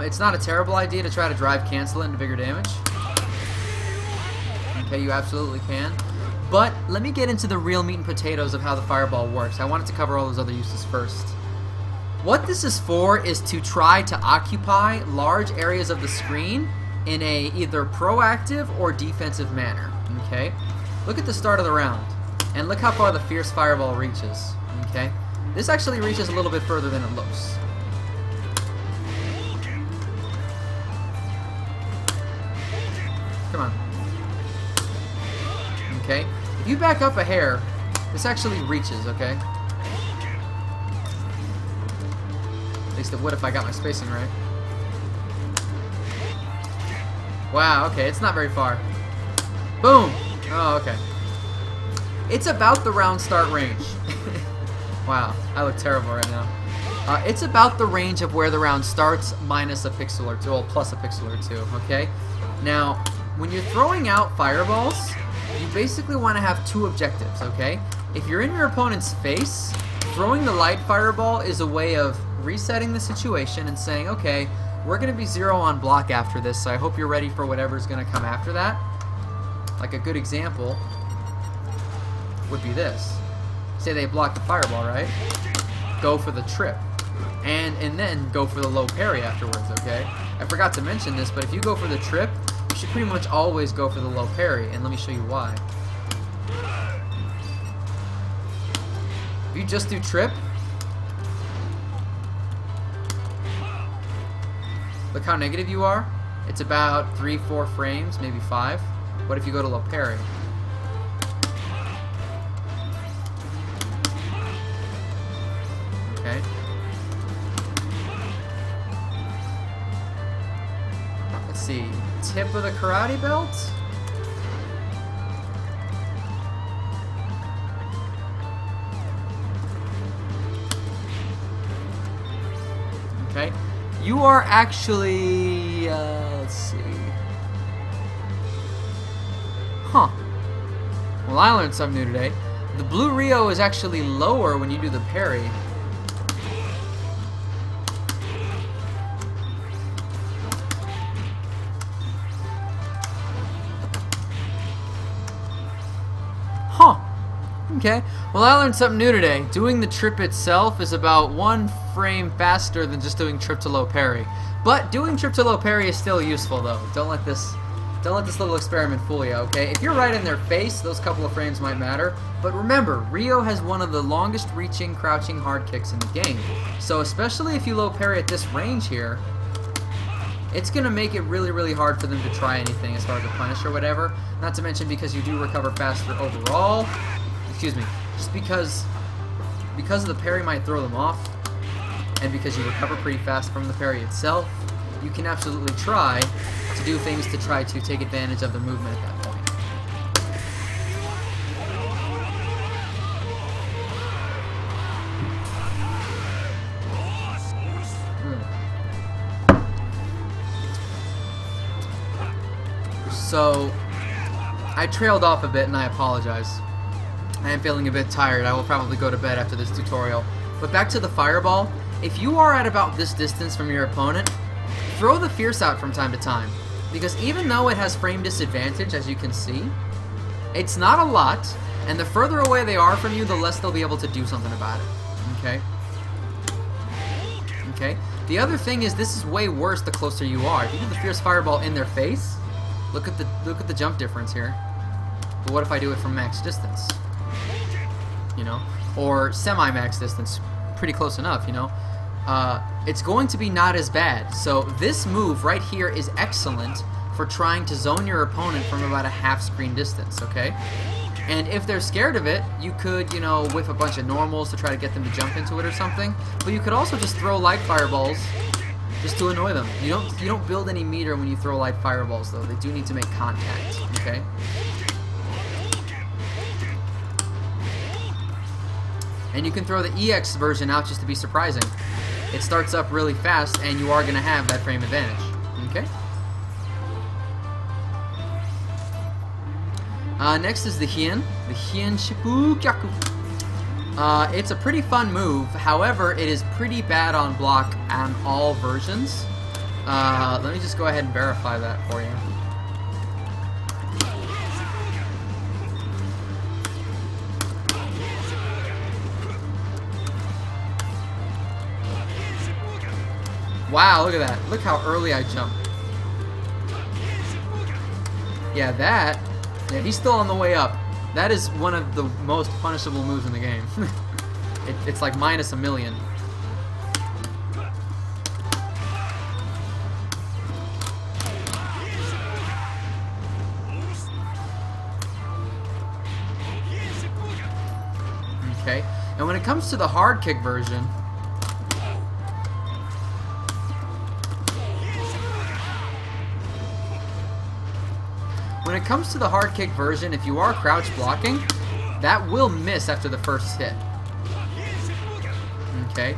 it's not a terrible idea to try to drive cancel it into bigger damage. Okay, you absolutely can. But let me get into the real meat and potatoes of how the fireball works. I wanted to cover all those other uses first. What this is for is to try to occupy large areas of the screen in a either proactive or defensive manner. Okay? Look at the start of the round, and look how far the fierce fireball reaches. Okay? This actually reaches a little bit further than it looks. Come on. Okay? If you back up a hair, this actually reaches, okay? At least it would if I got my spacing right. Wow, okay, it's not very far. Boom! Oh, okay. It's about the round start range. Wow, I look terrible right now. It's about the range of where the round starts minus a pixel or two, well, plus a pixel or two, okay? Now, when you're throwing out fireballs, you basically want to have two objectives, okay? If you're in your opponent's face, throwing the light fireball is a way of resetting the situation and saying, okay, we're going to be 0 on block after this, so I hope you're ready for whatever's going to come after that. Like a good example would be this. Say they block the fireball, right? Go for the trip. And then go for the low parry afterwards, okay? I forgot to mention this, but if you go for the trip, you should pretty much always go for the low parry, and let me show you why. If you just do trip, look how negative you are. It's about 3-4 frames, maybe 5. What if you go to low parry? Okay. Let's see. Tip of the karate belt? Okay. You are actually, let's see. Huh. Well, I learned something new today. The blue Rio is actually lower when you do the parry. Huh. Okay. Well, I learned something new today. Doing the trip itself is about 1 frame faster than just doing trip to low parry. But doing trip to low parry is still useful, though. Don't let this little experiment fool you, okay? If you're right in their face, those couple of frames might matter. But remember, Rio has one of the longest reaching crouching hard kicks in the game. So especially if you low parry at this range here, it's going to make it really, really hard for them to try anything as far as a punish or whatever. Not to mention because you do recover faster overall. Excuse me. Just because the parry might throw them off, and because you recover pretty fast from the parry itself, you can absolutely try to do things to try to take advantage of the movement at that point. So, I trailed off a bit and I apologize. I am feeling a bit tired. I will probably go to bed after this tutorial. But back to the fireball. if you are at about this distance from your opponent, throw the Fierce out from time to time. Because even though it has frame disadvantage, as you can see, it's not a lot, and the further away they are from you, the less they'll be able to do something about it. Okay? Okay? The other thing is, this is way worse the closer you are. If you do the Fierce Fireball in their face, look at the jump difference here. But what if I do it from max distance? You know? Or semi-max distance. Pretty close enough, you know? It's going to be not as bad. So this move right here is excellent for trying to zone your opponent from about a half screen distance, okay? And if they're scared of it, you could, you know, whiff a bunch of normals to try to get them to jump into it or something. But you could also just throw light fireballs just to annoy them. You don't build any meter when you throw light fireballs, though. They do need to make contact, okay? And you can throw the EX version out just to be surprising. It starts up really fast, and you are going to have that frame advantage, okay? Next is the Hien Shipukyaku. It's a pretty fun move. However, it is pretty bad on block on all versions. Let me just go ahead and verify that for you. Wow, look at that. Look how early I jumped. Yeah, he's still on the way up. That is one of the most punishable moves in the game. It's like minus a million. Okay, and when it comes to the hard kick version, if you are crouch blocking, that will miss after the first hit. Okay?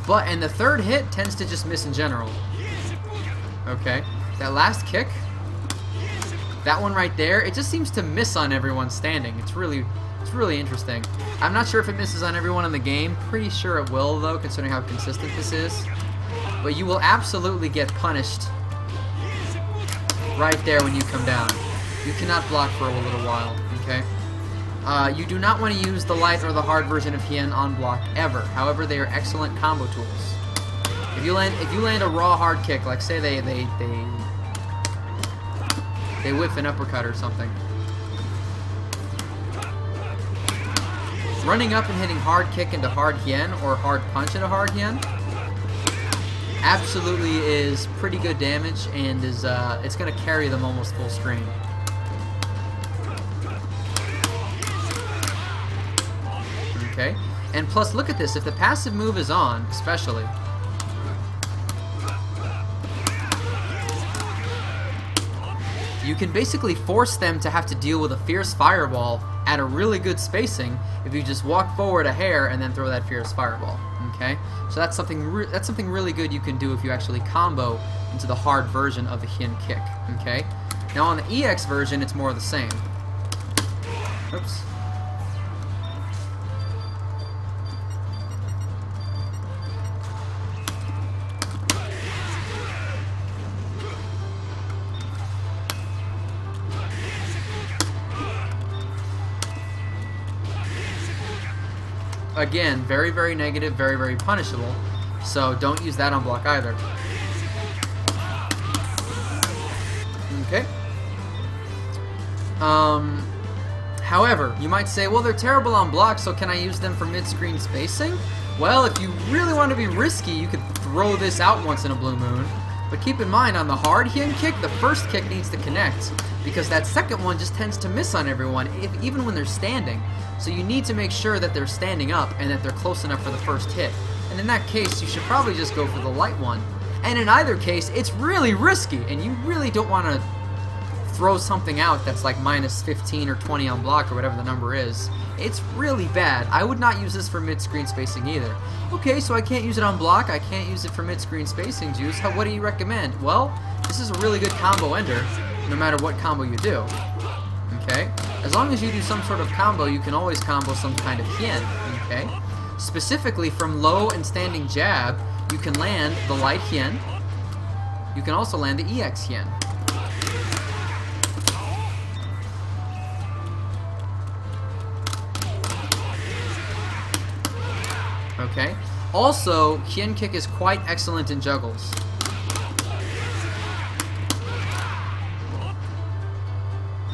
And the third hit tends to just miss in general. Okay? That last kick, that one right there, it just seems to miss on everyone standing. It's really interesting. I'm not sure if it misses on everyone in the game. Pretty sure it will, though, considering how consistent this is. But you will absolutely get punished right there when you come down. You cannot block for a little while, okay? You do not want to use the light or the hard version of Hien on block ever. However, they are excellent combo tools. If you land a raw hard kick, like say they whiff an uppercut or something, running up and hitting hard kick into hard Hien or hard punch into hard Hien absolutely is pretty good damage, and is it's going to carry them almost full screen. Okay, and plus look at this, if the passive move is on, especially, you can basically force them to have to deal with a Fierce Fireball at a really good spacing if you just walk forward a hair and then throw that Fierce Fireball. Okay, so that's something really good you can do if you actually combo into the hard version of the Hien kick. Okay, now on the EX version, it's more of the same. Oops. Again, very negative, very punishable, so don't use that on block either. Okay. However, you might say, well, they're terrible on block, so can I use them for mid-screen spacing? Well, if you really want to be risky, you could throw this out once in a blue moon. But keep in mind, on the hard Hien kick, the first kick needs to connect, because that second one just tends to miss on everyone, even when they're standing. So you need to make sure that they're standing up and that they're close enough for the first hit. And in that case, you should probably just go for the light one. And in either case, it's really risky, and you really don't want to throw something out that's like minus 15 or 20 on block or whatever the number is. It's really bad. I would not use this for mid-screen spacing either. Okay, so I can't use it on block, I can't use it for mid-screen spacing, Juice. What do you recommend? Well, this is a really good combo ender, no matter what combo you do. Okay? As long as you do some sort of combo, you can always combo some kind of Hien. Okay? Specifically, from low and standing jab, you can land the light hien. You can also land the EX hien. Okay. Also, hien kick is quite excellent in juggles.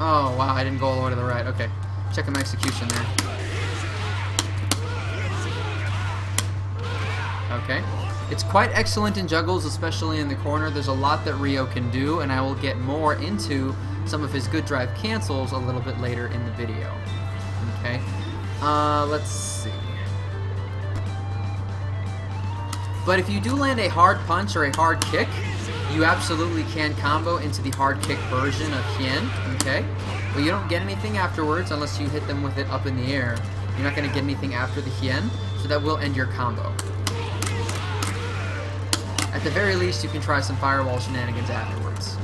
Oh, wow, I didn't go all the way to the right. Okay. Checking my execution there. Okay. It's quite excellent in juggles, especially in the corner. There's a lot that Ryo can do, and I will get more into some of his good drive cancels a little bit later in the video. Okay. Let's see. But if you do land a hard punch or a hard kick, you absolutely can combo into the hard kick version of hien, okay? But you don't get anything afterwards unless you hit them with it up in the air. You're not going to get anything after the hien, so that will end your combo. At the very least, you can try some fireball shenanigans afterwards.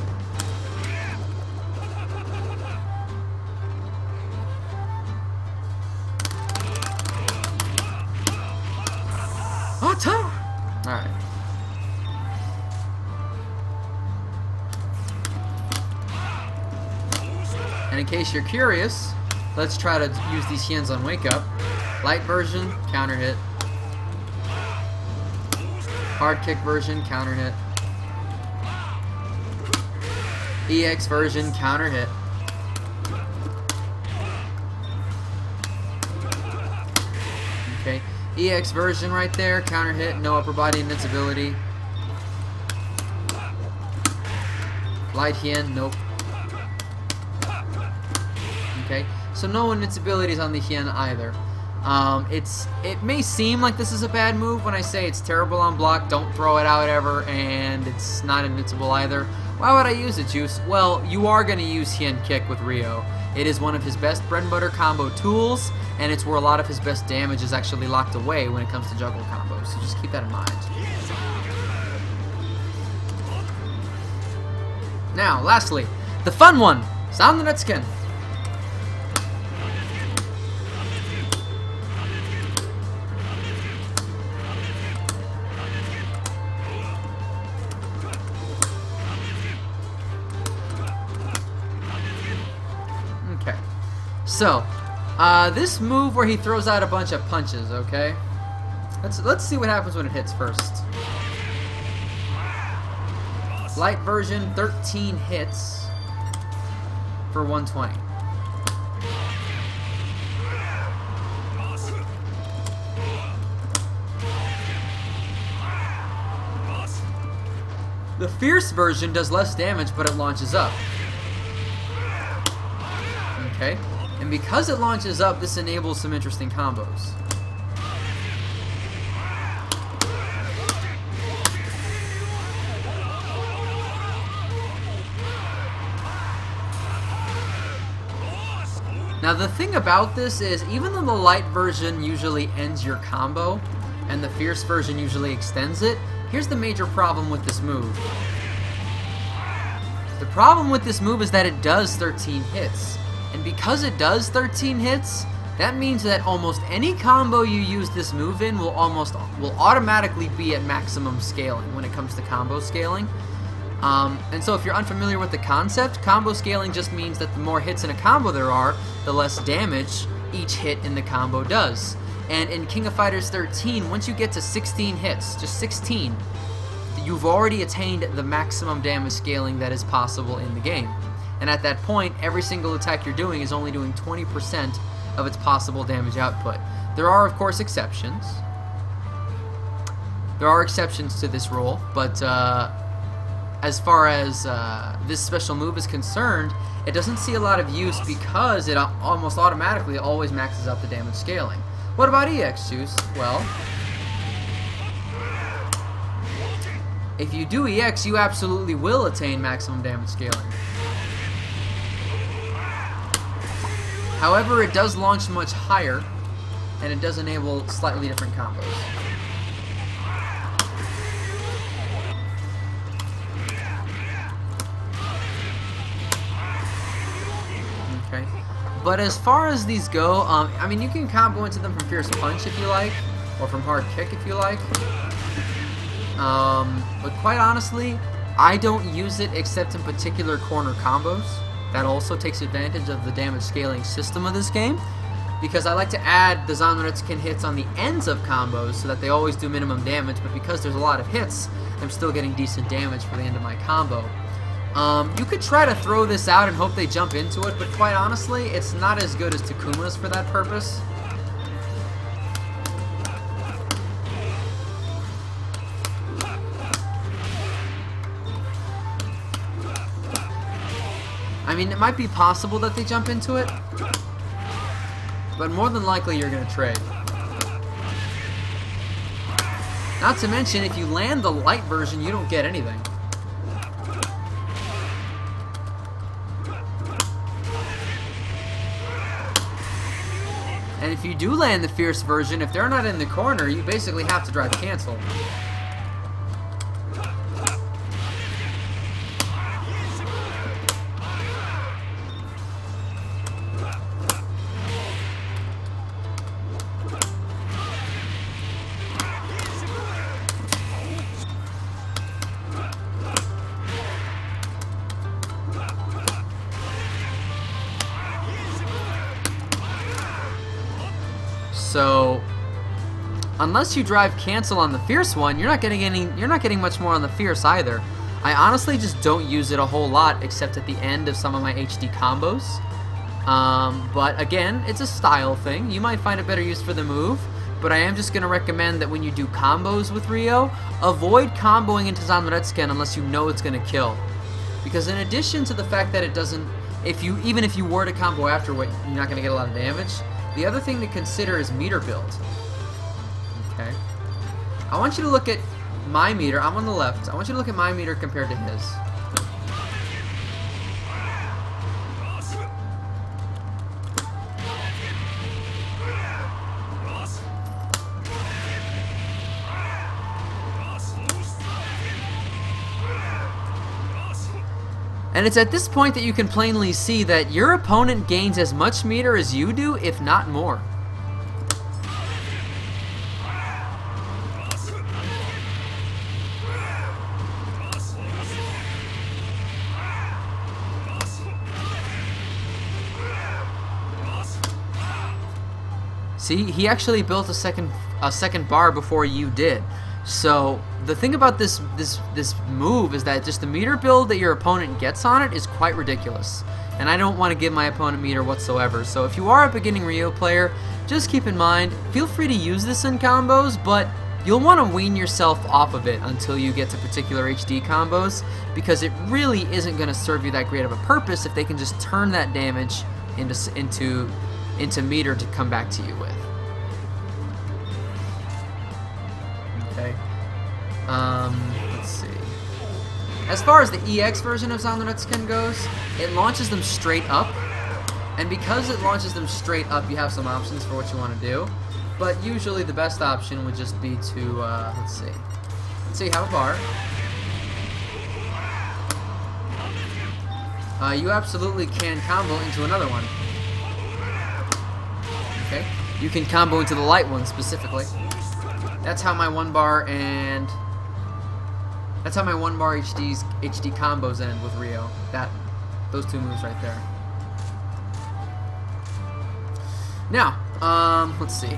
Alright. And in case you're curious, let's try to use these hiens on wake up. Light version, counter hit. Hard kick version, counter hit. EX version, counter hit. Okay. EX version right there, counter hit, no upper body invincibility. Light hien, nope. Okay, so no invincibilities on the hien either. It may seem like this is a bad move when I say it's terrible on block, don't throw it out ever, and it's not invincible either. Why would I use it, Juice? Well, you are going to use hien kick with Ryo. It is one of his best bread and butter combo tools, and it's where a lot of his best damage is actually locked away when it comes to juggle combos, so just keep that in mind. Now, lastly, the fun one, Sound the Netskin. Okay, so this move where he throws out a bunch of punches, okay? Let's see what happens when it hits first. Light version, 13 hits for 120. The fierce version does less damage, but it launches up. Okay, and because it launches up, this enables some interesting combos. Now the thing about this is, even though the light version usually ends your combo, and the fierce version usually extends it, here's the major problem with this move. The problem with this move is that it does 13 hits. And because it does 13 hits, that means that almost any combo you use this move in will automatically be at maximum scaling when it comes to combo scaling. And so if you're unfamiliar with the concept, combo scaling just means that the more hits in a combo there are, the less damage each hit in the combo does. And in King of Fighters 13, once you get to 16 hits, just 16, you've already attained the maximum damage scaling that is possible in the game. And at that point, every single attack you're doing is only doing 20% of its possible damage output. There are, of course, exceptions. There are exceptions to this rule, but as far as this special move is concerned, it doesn't see a lot of use because it almost automatically always maxes out the damage scaling. What about EX, Juice? Well, if you do EX, you absolutely will attain maximum damage scaling. However, it does launch much higher, and it does enable slightly different combos. Okay. But as far as these go, I mean, you can combo into them from Fierce Punch if you like, or from hard kick if you like. But quite honestly, I don't use it except in particular corner combos. That also takes advantage of the damage scaling system of this game, because I like to add the Zanretsuken hits on the ends of combos so that they always do minimum damage, but because there's a lot of hits, I'm still getting decent damage for the end of my combo. You could try to throw this out and hope they jump into it, but quite honestly, it's not as good as Takuma's for that purpose. I mean, it might be possible that they jump into it, but more than likely you're going to trade. Not to mention, if you land the light version, you don't get anything. And if you do land the fierce version, if they're not in the corner, you basically have to drive cancel. So, unless you drive cancel on the fierce one, you're not getting much more on the fierce either. I honestly just don't use it a whole lot except at the end of some of my HD combos. But again, it's a style thing. You might find a better use for the move, but I am just going to recommend that when you do combos with Ryo, avoid comboing into Zanretsuken unless you know it's going to kill. Because in addition to the fact that it doesn't, even if you were to combo afterward, you're not going to get a lot of damage. The other thing to consider is meter build. Okay. I want you to look at my meter. I'm on the left. I want you to look at my meter compared to his. And it's at this point that you can plainly see that your opponent gains as much meter as you do, if not more. See, he actually built a second bar before you did. So the thing about this move is that just the meter build that your opponent gets on it is quite ridiculous, and I don't want to give my opponent meter whatsoever. So if you are a beginning Ryo player, just keep in mind, feel free to use this in combos, but you'll want to wean yourself off of it until you get to particular HD combos, because it really isn't going to serve you that great of a purpose if they can just turn that damage into meter to come back to you with. Okay. Let's see. As far as the EX version of Zanretsuken goes, it launches them straight up, and because it launches them straight up, you have some options for what you want to do. But usually the best option would just be to, let's see. Let's say you have a bar. You absolutely can combo into another one. Okay? You can combo into the light one specifically. That's how my one bar HD combos end with Ryo. Those two moves right there. Now, let's see.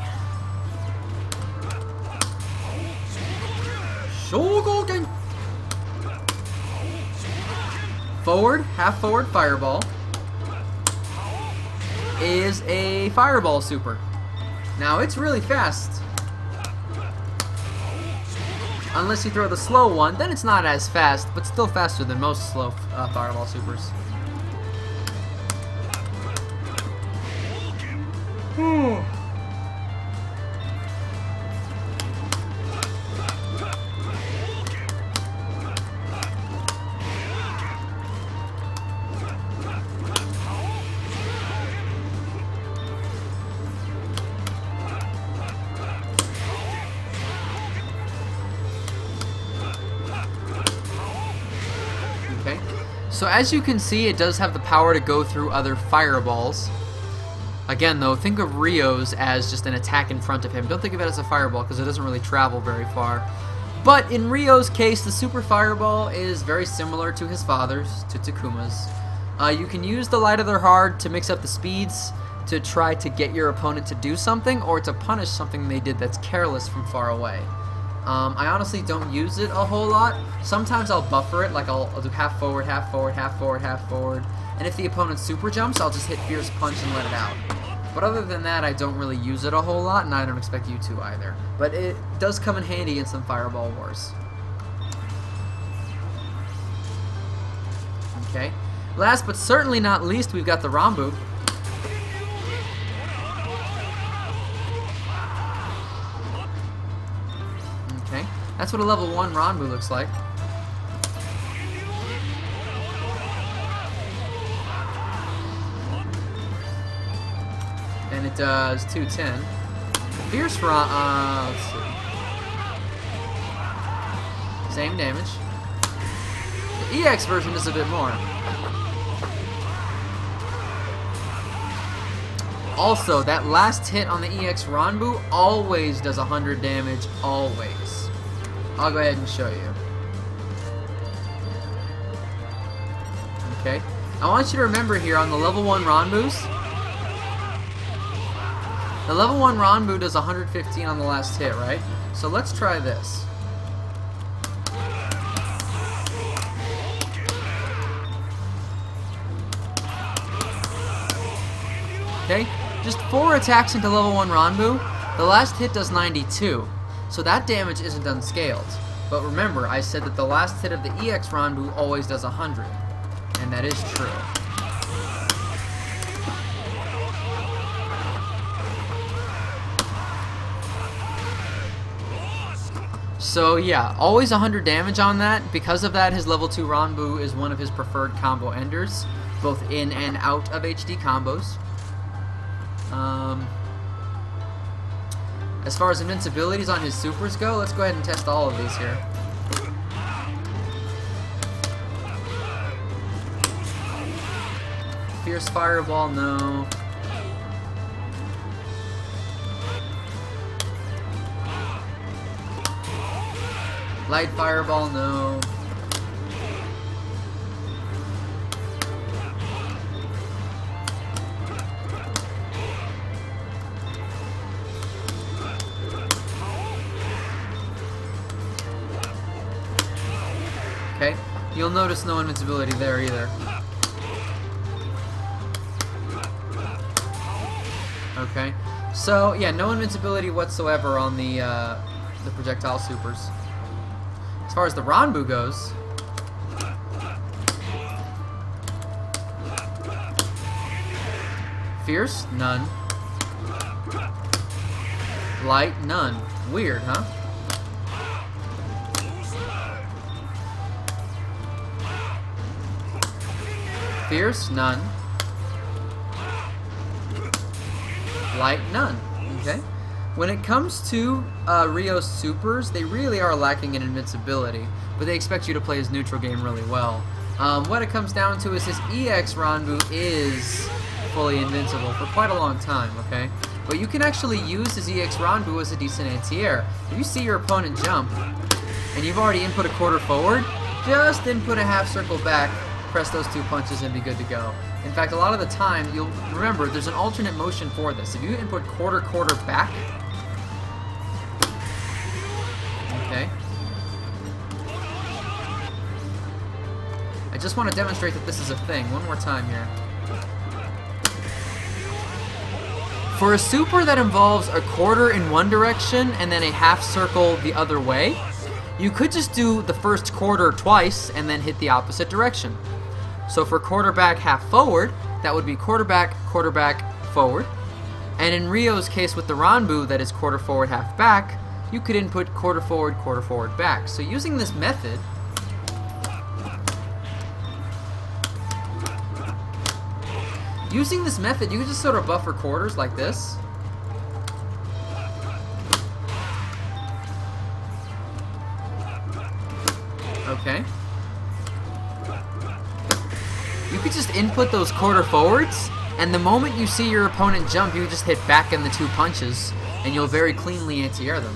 Shogogen. Forward, half forward fireball is a fireball super. Now it's really fast. Unless you throw the slow one, then it's not as fast, but still faster than most slow fireball supers. Okay, so as you can see, it does have the power to go through other fireballs. Again, though, think of Rio's as just an attack in front of him. Don't think of it as a fireball because it doesn't really travel very far. But in Rio's case, the Super Fireball is very similar to his father's, to Takuma's. You can use the light of their heart to mix up the speeds to try to get your opponent to do something or to punish something they did that's careless from far away. I honestly don't use it a whole lot. Sometimes I'll buffer it, like I'll do half forward, half forward, half forward, half forward. And if the opponent super jumps, I'll just hit Fierce Punch and let it out. But other than that, I don't really use it a whole lot, and I don't expect you to either. But it does come in handy in some Fireball Wars. Okay. Last but certainly not least, we've got the Ranbu. Okay. That's what a level 1 Ranbu looks like. And it does 210. Fierce let's see. Same damage. The EX version is a bit more. Also, that last hit on the EX Ranbu always does 100 damage, always. I'll go ahead and show you. Okay. I want you to remember here on the level 1 Ranbus, the level 1 Ranbu does 115 on the last hit, right? So let's try this. Okay, just 4 attacks into level 1 Ranbu. The last hit does 92, so that damage isn't unscaled. But remember, I said that the last hit of the EX Ranbu always does 100, and that is true. So yeah, always 100 damage on that. Because of that, his level 2 Ranbu is one of his preferred combo enders, both in and out of HD combos. As far as invincibilities on his supers go, let's go ahead and test all of these here. Fierce Fireball, no. Light Fireball, no. Okay, you'll notice no invincibility there either. Okay, so yeah, no invincibility whatsoever on the projectile supers. As far as the Ranbu goes, Fierce, none. Light, none. Weird, huh? Fierce, none. Light, none. Okay. When it comes to Rio's supers, they really are lacking in invincibility, but they expect you to play his neutral game really well. What it comes down to is his EX Ranbu is fully invincible for quite a long time, okay? But you can actually use his EX Ranbu as a decent anti-air. If you see your opponent jump, and you've already input a quarter forward, just input a half circle back, press those 2 punches and be good to go. In fact, a lot of the time, you'll remember there's an alternate motion for this. If you input quarter back, okay. I just want to demonstrate that this is a thing. One more time here. For a super that involves a quarter in one direction and then a half circle the other way, you could just do the first quarter twice and then hit the opposite direction. So for quarter back, half forward, that would be quarter back, forward. And in Rio's case with the Ranbu that is quarter forward, half back, you could input quarter forward, back. So using this method, you can just sort of buffer quarters like this. Okay. You could just input those quarter forwards And the moment you see your opponent jump, you just hit back in the 2 punches, and you'll very cleanly anti-air them.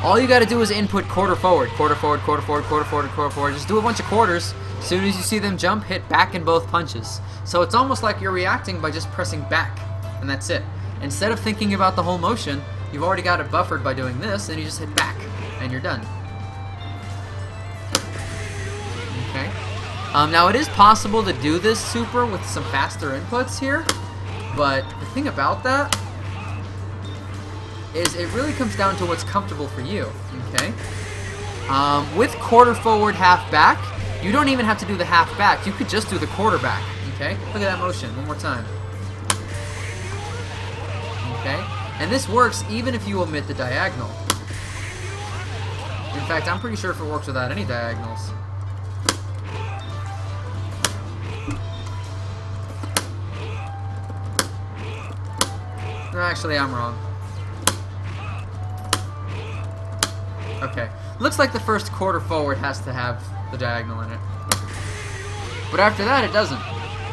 All you gotta do is input quarter forward, quarter forward, quarter forward, quarter forward, quarter forward. Just do a bunch of quarters. As soon as you see them jump, hit back in both punches. So it's almost like you're reacting by just pressing back, and that's it. Instead of thinking about the whole motion, you've already got it buffered by doing this, and you just hit back, and you're done. Okay. Now it is possible to do this super with some faster inputs here, but the thing about that is it really comes down to what's comfortable for you, okay? With quarter forward, half back, you don't even have to do the half back. You could just do the quarter back, okay? Look at that motion, one more time. Okay? And this works even if you omit the diagonal. In fact, I'm pretty sure if it works without any diagonals. No, actually, I'm wrong. Okay. Looks like the first quarter forward has to have the diagonal in it. But after that, it doesn't.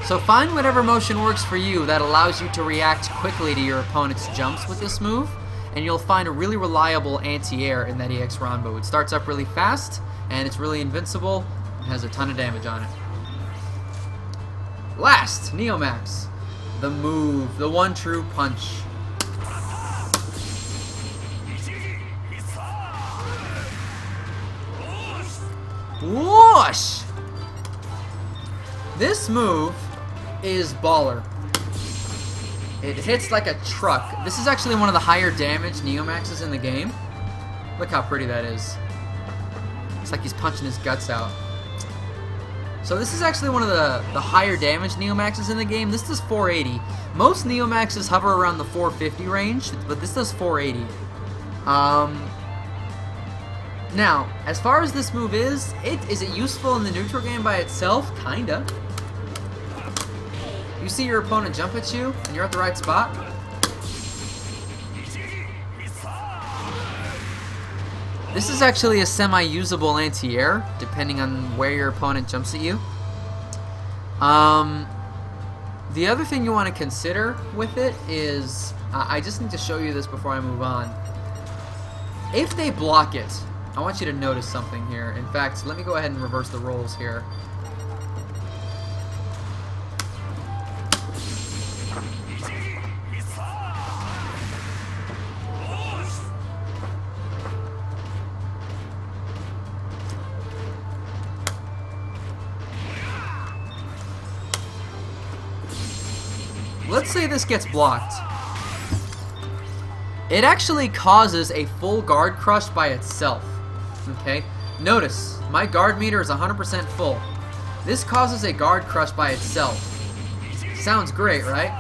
So find whatever motion works for you that allows you to react quickly to your opponent's jumps with this move, and you'll find a really reliable anti-air in that EX Ranbo. It starts up really fast, and it's really invincible, and has a ton of damage on it. Last, Neomax. The move, the one true punch. Whoosh! This move is baller. It hits like a truck. This is actually one of the higher damage Neomaxes in the game. Look how pretty that is. It's like he's punching his guts out. So this is actually one of the higher damage Neomaxes in the game. This does 480. Most Neomaxes hover around the 450 range, but this does 480. Now, as far as this move is it useful in the neutral game by itself? Kinda. You see your opponent jump at you, and you're at the right spot. This is actually a semi-usable anti-air, depending on where your opponent jumps at you. The other thing you want to consider with it is, I just need to show you this before I move on. If they block it, I want you to notice something here. In fact, let me go ahead and reverse the roles here. Let's say this gets blocked. It actually causes a full guard crush by itself. Okay? Notice, my guard meter is 100% full. This causes a guard crush by itself. Sounds great, right?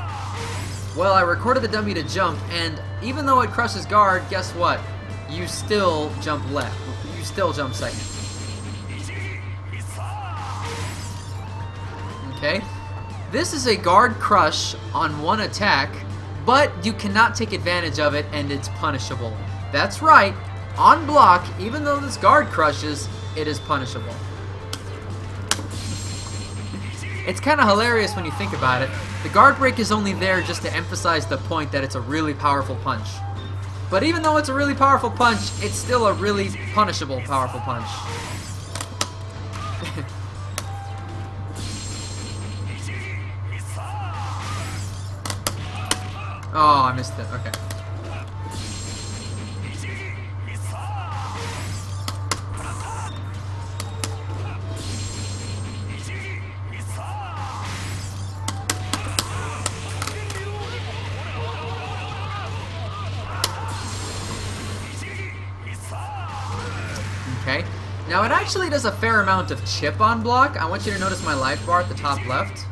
Well, I recorded the dummy to jump, and even though it crushes guard, guess what? You still jump left. You still jump second. Okay? This is a guard crush on one attack, but you cannot take advantage of it, and it's punishable. That's right. On block, even though this guard crushes, it is punishable. It's kind of hilarious when you think about it. The guard break is only there just to emphasize the point that it's a really powerful punch. But even though it's a really powerful punch, it's still a really punishable powerful punch. Oh, I missed it. Okay. Okay. Now it actually does a fair amount of chip on block. I want you to notice my life bar at the top left.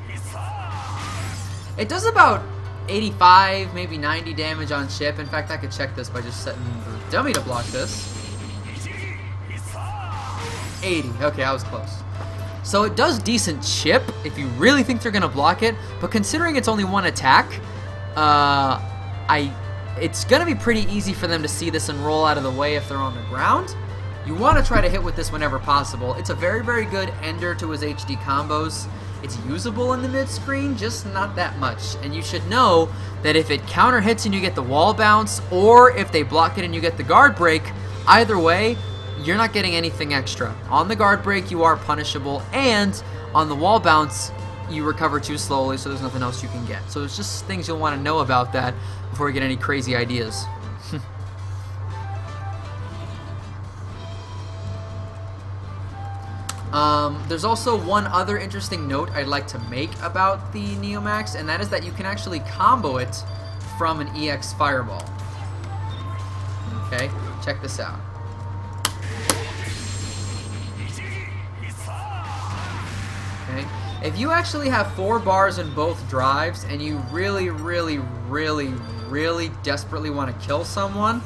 It does about 85, maybe 90 damage on chip. In fact, I could check this by just setting the dummy to block this. 80. Okay, I was close. So it does decent chip if you really think they're going to block it, but considering it's only one attack, it's going to be pretty easy for them to see this and roll out of the way if they're on the ground. You want to try to hit with this whenever possible. It's a very, very good ender to his HD combos, It's usable in the mid-screen, just not that much. And you should know that if it counter hits and you get the wall bounce, or if they block it and you get the guard break, either way, you're not getting anything extra. On the guard break, you are punishable, and on the wall bounce, you recover too slowly, so there's nothing else you can get. So it's just things you'll want to know about that before you get any crazy ideas. There's also one other interesting note I'd like to make about the Neomax, and that is that you can actually combo it from an EX Fireball. Okay, check this out. Okay, if you actually have 4 bars in both drives and you really desperately want to kill someone,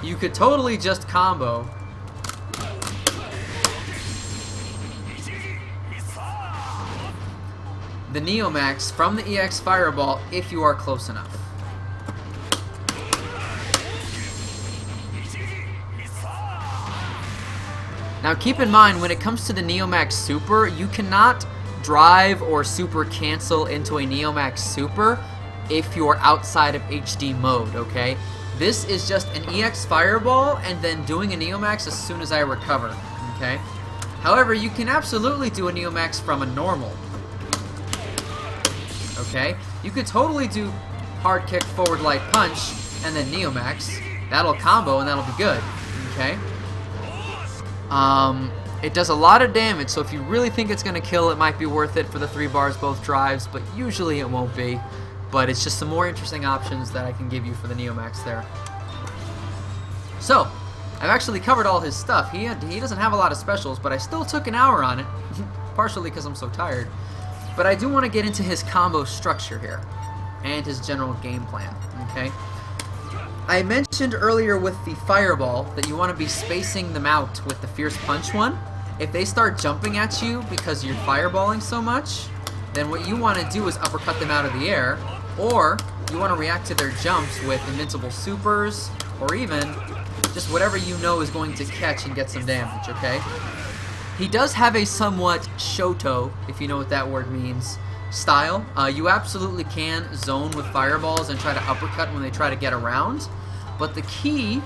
you could totally just combo the Neomax from the EX Fireball if you are close enough. Now keep in mind, when it comes to the Neomax Super, you cannot drive or super cancel into a Neomax Super if you are outside of HD mode, okay? This is just an EX Fireball and then doing a Neomax as soon as I recover, okay? However, you can absolutely do a Neomax from a normal. Okay, you could totally do hard kick, forward light punch, and then Neomax. That'll combo and that'll be good. Okay. It does a lot of damage, so if you really think it's gonna kill, it might be worth it for the 3 bars both drives, but usually it won't be. But it's just some more interesting options that I can give you for the Neomax there. So, I've actually covered all his stuff. He doesn't have a lot of specials, but I still took an hour on it, partially because I'm so tired. But I do want to get into his combo structure here and his general game plan, okay? I mentioned earlier with the Fireball that you want to be spacing them out with the Fierce Punch one. If they start jumping at you because you're fireballing so much, then what you want to do is uppercut them out of the air, or you want to react to their jumps with Invincible Supers, or even just whatever you know is going to catch and get some damage, okay? He does have a somewhat Shoto, if you know what that word means, style. You absolutely can zone with fireballs and try to uppercut when they try to get around, but the key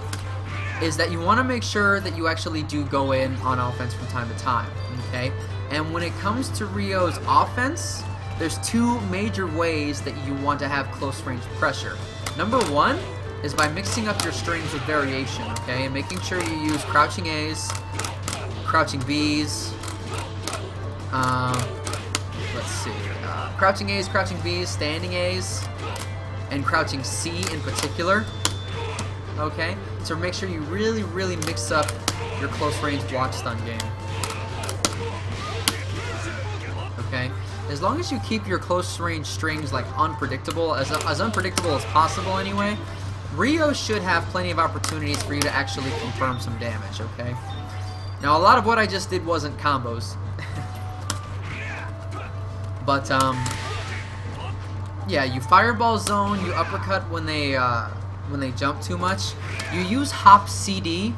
is that you want to make sure that you actually do go in on offense from time to time, okay? And when it comes to Ryo's offense, there's 2 major ways that you want to have close range pressure. Number 1 is by mixing up your strings with variation, okay? And making sure you use crouching A's, crouching B's, let's see, crouching A's, crouching B's, standing A's, and crouching C in particular, okay? So make sure you really mix up your close range block stun game, okay? As long as you keep your close range strings like unpredictable, as unpredictable as possible anyway, Ryo should have plenty of opportunities for you to actually confirm some damage, okay? Now, a lot of what I just did wasn't combos. But, yeah, you fireball zone, you uppercut when they jump too much. You use hop CD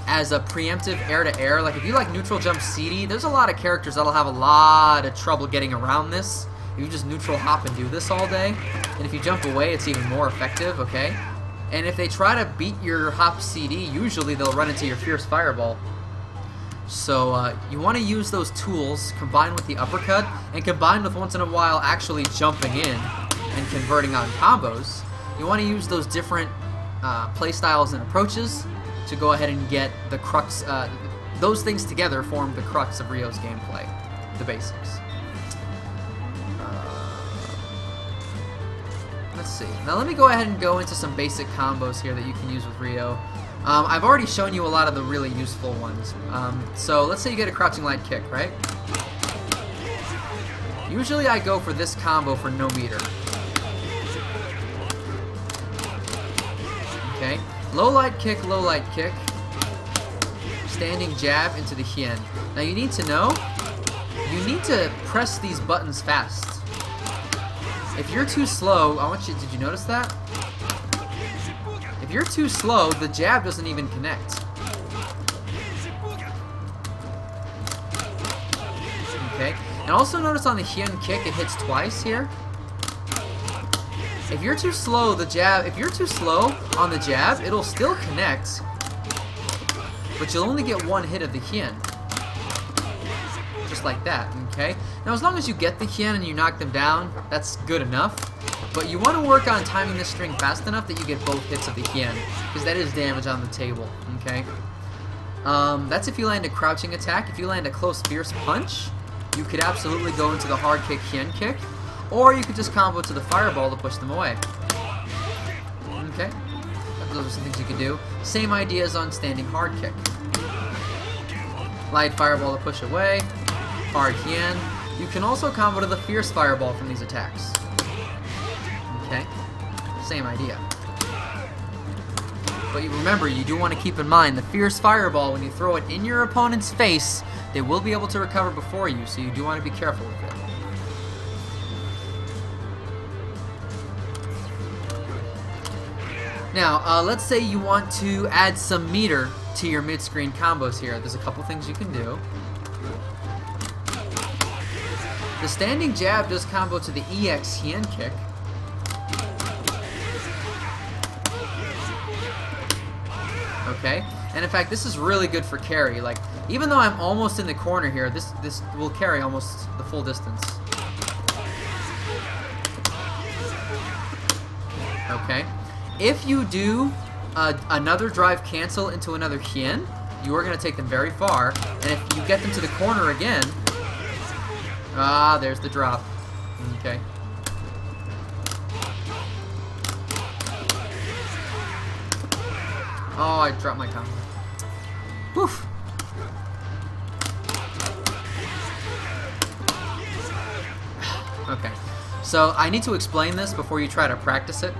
as a preemptive air-to-air. Like, if you like neutral jump CD, there's a lot of characters that'll have a lot of trouble getting around this. If you just neutral hop and do this all day, and if you jump away, it's even more effective, okay? And if they try to beat your hop CD, usually they'll run into your Fierce Fireball. So you want to use those tools combined with the uppercut, and combined with once in a while actually jumping in and converting on combos. You want to use those different play styles and approaches to go ahead and get the crux. Those things together form the crux of Ryo's gameplay, the basics. Let's see. Now let me go ahead and go into some basic combos here that you can use with Ryo. I've already shown you a lot of the really useful ones. So let's say you get a crouching light kick, right? Usually I go for this combo for no meter. Okay. Low light kick, standing jab into the hien. Now you need to know, you need to press these buttons fast. If you're too slow, I want you, did you notice that? If you're too slow, the jab doesn't even connect. Okay? And also notice on the Hien kick, it hits twice here. If you're too slow, if you're too slow on the jab, it'll still connect, but you'll only get one hit of the Hien. Just like that, okay? Now, as long as you get the Hien and you knock them down, that's good enough. But you want to work on timing this string fast enough that you get both hits of the Hien, because that is damage on the table, okay? That's if you land a crouching attack. If you land a close fierce punch, you could absolutely go into the hard kick, Hien kick, or you could just combo to the fireball to push them away. Okay, those are some things you could do. Same ideas on standing hard kick. Light fireball to push away, hard Hien. You can also combo to the fierce fireball from these attacks. Okay, same idea. But you remember, you do want to keep in mind the fierce fireball, when you throw it in your opponent's face, they will be able to recover before you, so you do want to be careful with it. Now, let's say you want to add some meter to your mid-screen combos here. There's a couple things you can do. The standing jab does combo to the EX Hien kick. Okay, and in fact, this is really good for carry. Like, even though I'm almost in the corner here, this will carry almost the full distance. Okay, if you do another drive cancel into another Hien, you are going to take them very far. And if you get them to the corner again, there's the drop. Okay. Oh, I dropped my combo. Woof. Okay, so I need to explain this before you try to practice it.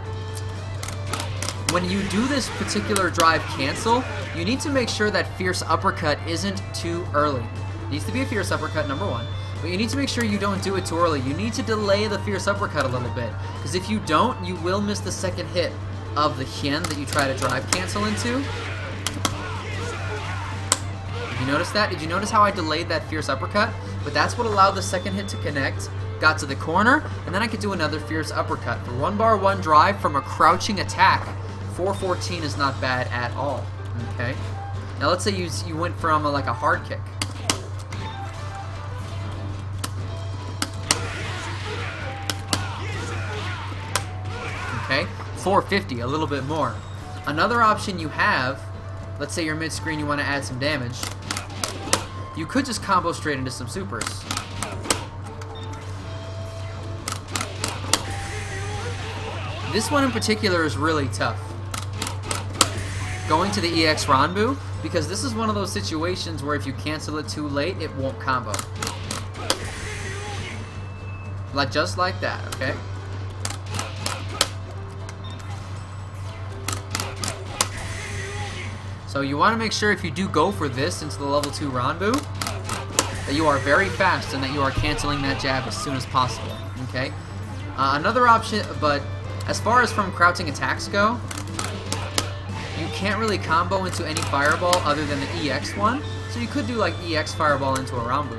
When you do this particular drive cancel, you need to make sure that fierce uppercut isn't too early. It needs to be a fierce uppercut, number one. But you need to make sure you don't do it too early. You need to delay the fierce uppercut a little bit, because if you don't, you will miss the second hit of the Hien that you try to drive cancel into. Did you notice that? Did you notice how I delayed that fierce uppercut? But that's what allowed the second hit to connect, got to the corner, and then I could do another fierce uppercut. For 1-bar-1 drive from a crouching attack, 414 is not bad at all. Okay? Now let's say you went from like a hard kick. Okay? 450, a little bit more. Another option you have, let's say you're mid-screen, you want to add some damage. You could just combo straight into some supers. This one in particular is really tough. Going to the EX Ranbu, because this is one of those situations where if you cancel it too late, it won't combo. Like just like that, okay? So you want to make sure if you do go for this into the level 2 Ranbu, that you are very fast and that you are canceling that jab as soon as possible, okay? Another option, but as far as from crouching attacks go, you can't really combo into any fireball other than the EX one, so you could do like EX fireball into a Ranbu.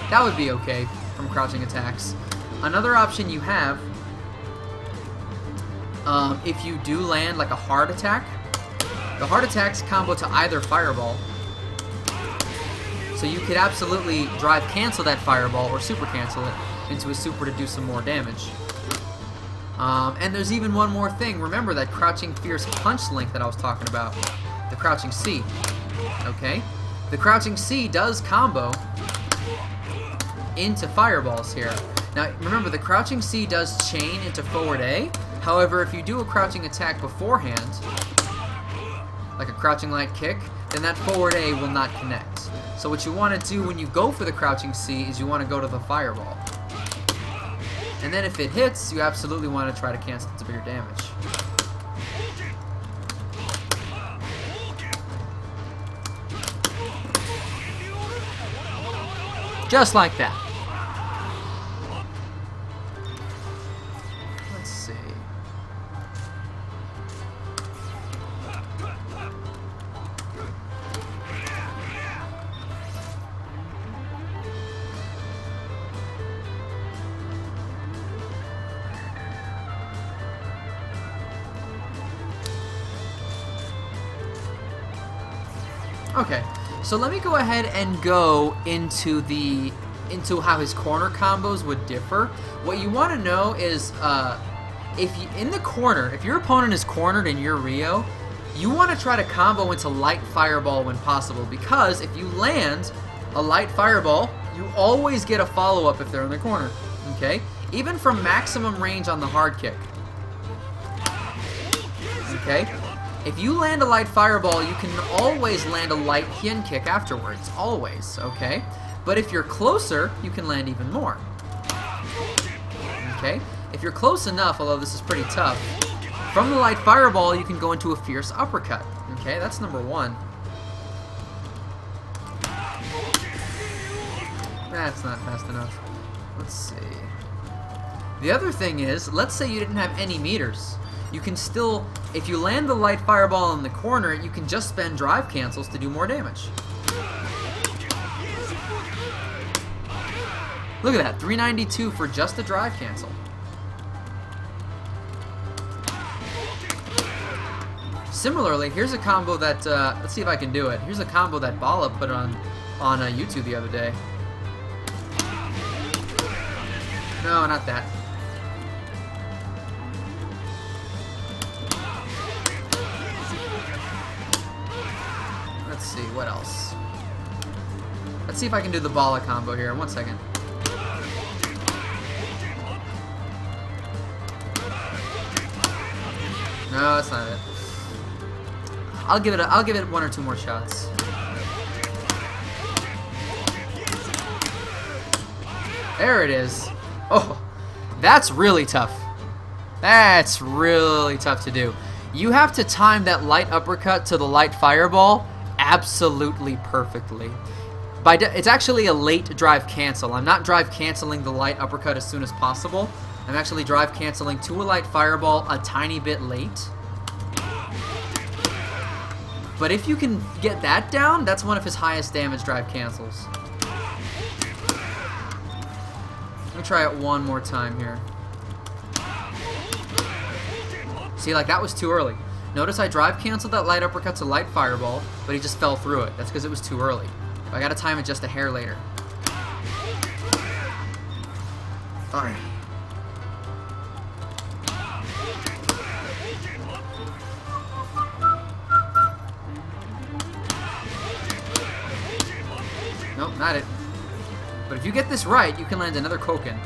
That would be okay from crouching attacks. Another option you have, if you do land like a hard attack, the hard attacks combo to either fireball. So you could absolutely drive cancel that fireball or super cancel it into a super to do some more damage. And there's even one more thing. Remember that crouching fierce punch link that I was talking about? The crouching C. Okay? The crouching C does combo into fireballs here. Now remember, the crouching C does chain into forward A. However, if you do a crouching attack beforehand, like a crouching light kick, then that forward A will not connect. So what you want to do when you go for the crouching C is you want to go to the fireball. And then if it hits, you absolutely want to try to cancel it to bigger damage. Just like that. Let's see. Okay, so let me go ahead and go into how his corner combos would differ. What you want to know is if you, in the corner, if your opponent is cornered and you're Rio, you want to try to combo into light fireball when possible, because if you land a light fireball, you always get a follow-up if they're in the corner. Okay, even from maximum range on the hard kick. Okay, if you land a light fireball, you can always land a light hien kick afterwards, always. Okay, but if you're closer, you can land even more. Okay, if you're close enough, although this is pretty tough, from the light fireball, you can go into a fierce uppercut. Okay, that's number one. That's not fast enough. Let's see. The other thing is, let's say you didn't have any meters. You can still, if you land the light fireball in the corner, you can just spend drive cancels to do more damage. Look at that, 392 for just a drive cancel. Similarly, here's a combo that, let's see if I can do it. Here's a combo that Bala put on YouTube the other day. No, not that. Let's see, what else? Let's see if I can do the Bala combo here. 1 second. No, that's not it. I'll give it 1 or 2 more shots. There it is. Oh, that's really tough. That's really tough to do. You have to time that light uppercut to the light fireball absolutely perfectly. It's actually a late drive cancel. I'm not drive canceling the light uppercut as soon as possible. I'm actually drive canceling to a light fireball a tiny bit late. But if you can get that down, that's one of his highest damage drive cancels. Let me try it one more time here. See, like that was too early. Notice I drive canceled that light uppercut to light fireball, but he just fell through it. That's because it was too early. I gotta time it just a hair later. Alright. Nope, not it. But if you get this right, you can land another Koken.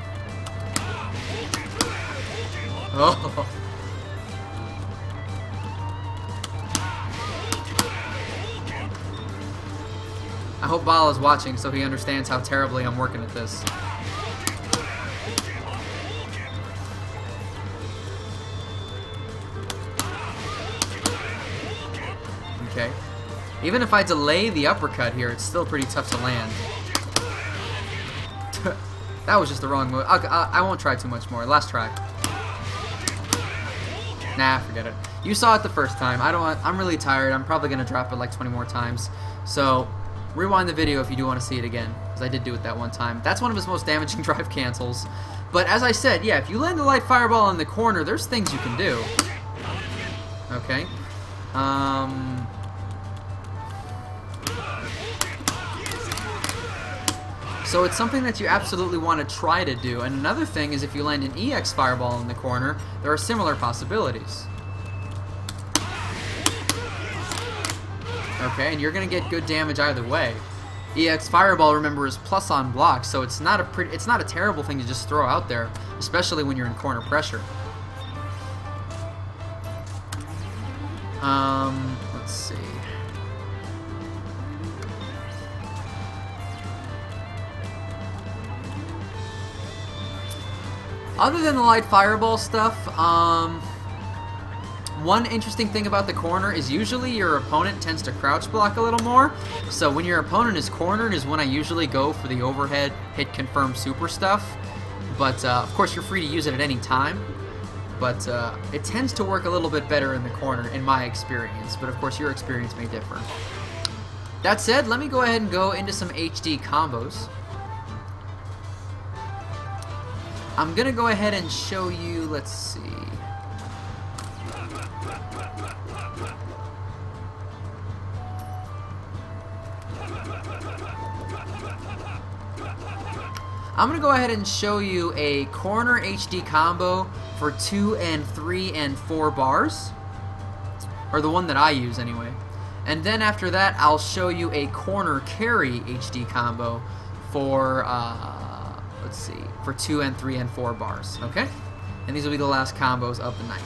Oh. I hope Bala is watching so he understands how terribly I'm working at this. Okay. Even if I delay the uppercut here, it's still pretty tough to land. That was just the wrong move. I won't try too much more. Last try. Nah, forget it. You saw it the first time. I'm really tired. I'm probably gonna drop it like 20 more times. So rewind the video if you do want to see it again, because I did do it that one time. That's one of his most damaging drive cancels. But as I said, yeah, if you land the light fireball in the corner, there's things you can do. Okay. So it's something that you absolutely want to try to do. And another thing is if you land an EX fireball in the corner, there are similar possibilities. Okay, and you're gonna get good damage either way. EX fireball, remember, is plus on block, so it's not a terrible thing to just throw out there, especially when you're in corner pressure. Let's see. Other than the light fireball stuff, one interesting thing about the corner is usually your opponent tends to crouch block a little more. So when your opponent is cornered is when I usually go for the overhead hit confirm super stuff. But of course you're free to use it at any time. But it tends to work a little bit better in the corner in my experience. But of course your experience may differ. That said, let me go ahead and go into some HD combos. I'm gonna go ahead and show you, let's see. I'm going to go ahead and show you a corner HD combo for 2 and 3 and 4 bars. Or the one that I use anyway. And then after that, I'll show you a corner carry HD combo for, let's see, for 2 and 3 and 4 bars, okay? And these will be the last combos of the night.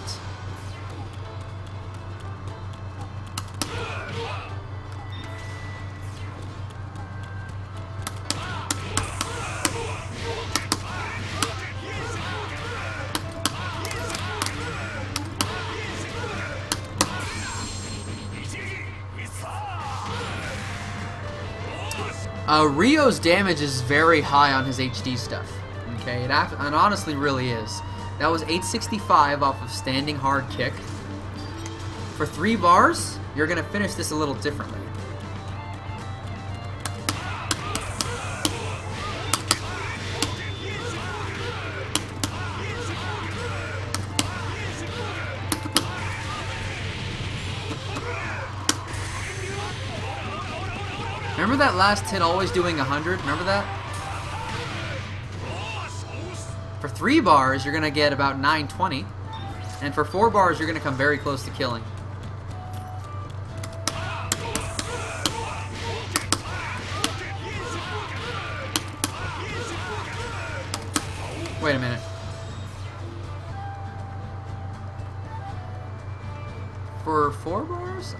Rio's damage is very high on his HD stuff. Okay, it honestly really is. That was 865 off of standing hard kick. For 3 bars, you're going to finish this a little differently. Remember that last hit always doing 100? Remember that? For 3 bars, you're going to get about 920. And for 4 bars, you're going to come very close to killing. Wait a minute. For 4 bars?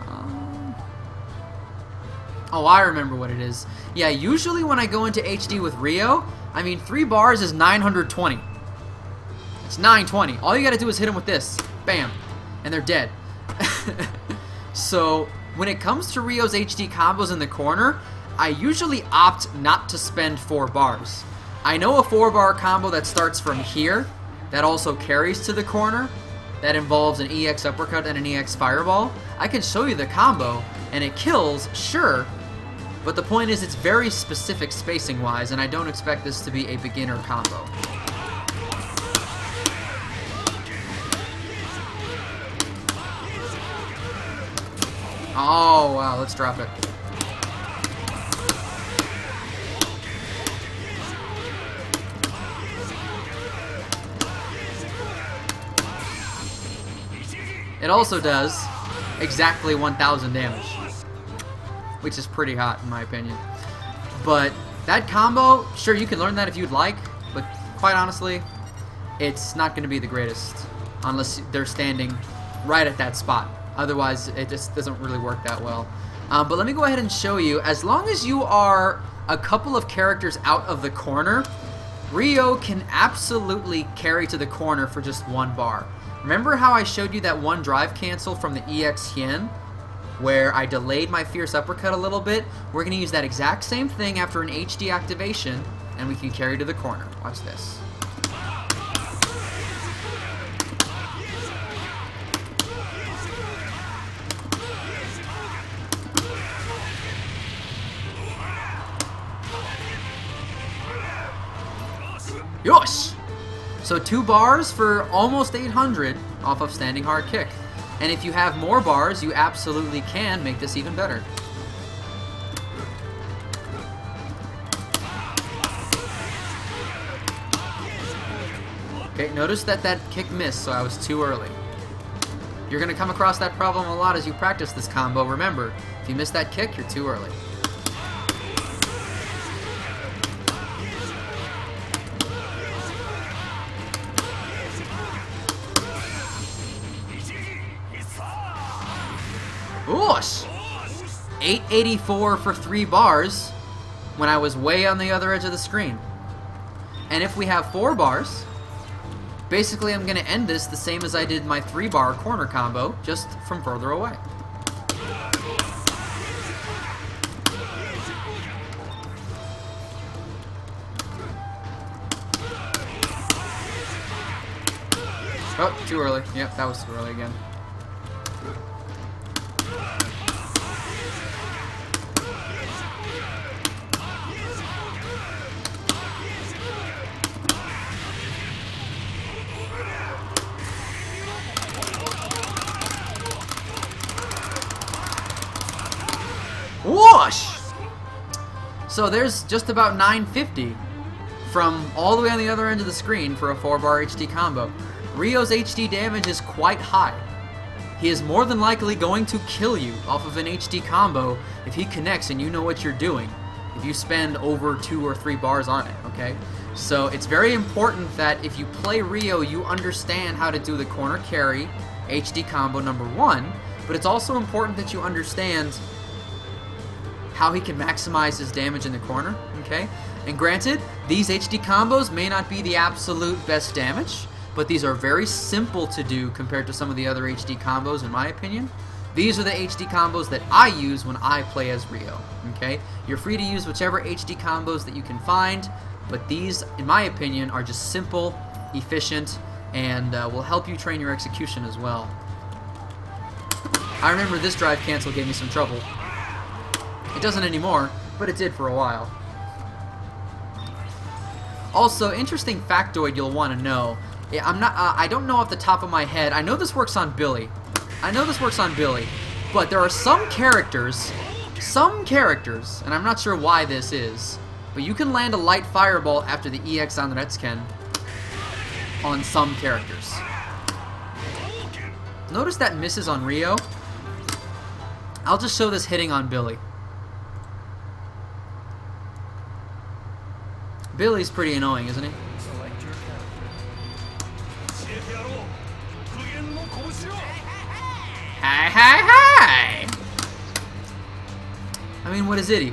Oh, I remember what it is. Yeah, usually when I go into HD with Rio, I mean, 3 bars is 920. It's 920. All you gotta do is hit them with this. Bam. And they're dead. So, when it comes to Rio's HD combos in the corner, I usually opt not to spend 4 bars. I know a 4-bar combo that starts from here, that also carries to the corner, that involves an EX uppercut and an EX fireball. I can show you the combo, and it kills, sure, but the point is it's very specific spacing-wise, and I don't expect this to be a beginner combo. Oh, wow, let's drop it. It also does exactly 1,000 damage, which is pretty hot in my opinion. But that combo, sure, you can learn that if you'd like, but quite honestly, it's not going to be the greatest unless they're standing right at that spot. Otherwise, it just doesn't really work that well. But let me go ahead and show you. As long as you are a couple of characters out of the corner, Rio can absolutely carry to the corner for just 1 bar. Remember how I showed you that 1 drive cancel from the EX Hien, where I delayed my fierce uppercut a little bit? We're going to use that exact same thing after an HD activation, and we can carry to the corner. Watch this. Yosh! So 2 bars for almost 800 off of standing hard kick. And if you have more bars, you absolutely can make this even better. Okay, notice that that kick missed, so I was too early. You're going to come across that problem a lot as you practice this combo. Remember, if you miss that kick, you're too early. Whoosh! 884 for 3 bars when I was way on the other edge of the screen. And if we have 4 bars, basically I'm going to end this the same as I did my 3-bar corner combo, just from further away. Oh, too early. Yep, that was too early again. Whoosh! So there's just about 950 from all the way on the other end of the screen for a 4-bar HD combo. Ryo's HD damage is quite high. He is more than likely going to kill you off of an HD combo if he connects and you know what you're doing. If you spend over 2 or 3 bars on it, okay? So it's very important that if you play Ryo, you understand how to do the corner carry HD combo number 1, but it's also important that you understand how he can maximize his damage in the corner, okay? And granted, these HD combos may not be the absolute best damage, but these are very simple to do compared to some of the other HD combos, in my opinion. These are the HD combos that I use when I play as Ryo, okay? You're free to use whichever HD combos that you can find, but these, in my opinion, are just simple, efficient, and will help you train your execution as well. I remember this drive cancel gave me some trouble. It doesn't anymore, but it did for a while. Also, interesting factoid you'll want to know. I don't know off the top of my head. I know this works on Billy. But there are some characters, and I'm not sure why this is, but you can land a light fireball after the EX on Retsken on some characters. Notice that misses on Ryo. I'll just show this hitting on Billy. Billy's pretty annoying, isn't he? Hi! I mean, what is it?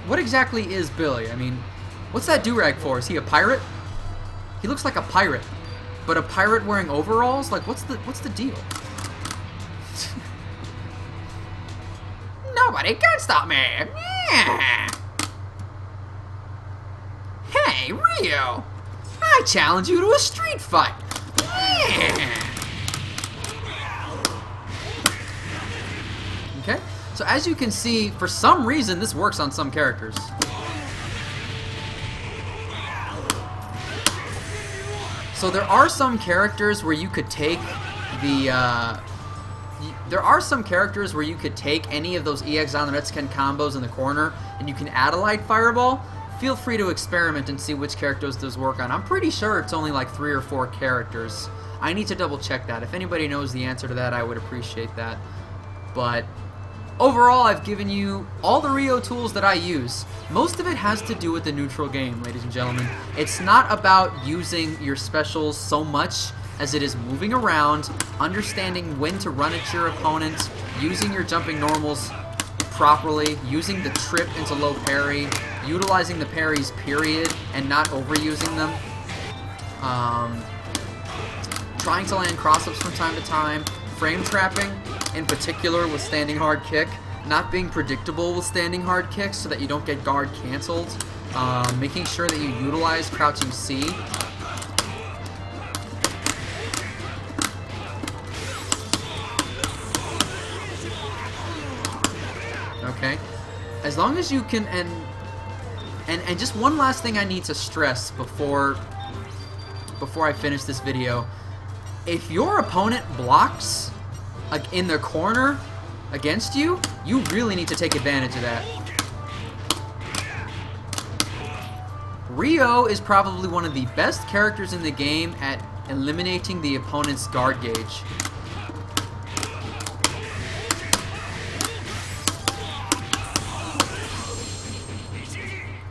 What exactly is Billy? I mean, what's that do-rag for? Is he a pirate? He looks like a pirate. But a pirate wearing overalls? Like, what's the deal? Nobody can stop me! Yeah. Hey, Ryo! I challenge you to a street fight! Yeah. Okay, so as you can see, for some reason, this works on some characters. So there are some characters where you could take the, there are some characters where you could take any of those EX on the Retsken combos in the corner, and you can add a light fireball. Feel free to experiment and see which characters those work on. I'm pretty sure it's only like 3 or 4 characters. I need to double check that. If anybody knows the answer to that, I would appreciate that. But overall, I've given you all the Ryo tools that I use. Most of it has to do with the neutral game, ladies and gentlemen. It's not about using your specials so much as it is moving around, understanding when to run at your opponent, using your jumping normals properly, using the trip into low parry, utilizing the parries period and not overusing them, trying to land cross-ups from time to time, frame trapping, in particular with standing hard kick, not being predictable with standing hard kicks so that you don't get guard canceled, making sure that you utilize crouching C. Okay, as long as you can, and just one last thing I need to stress before I finish this video. If your opponent blocks in their corner against you, you really need to take advantage of that. Ryo is probably one of the best characters in the game at eliminating the opponent's guard gauge.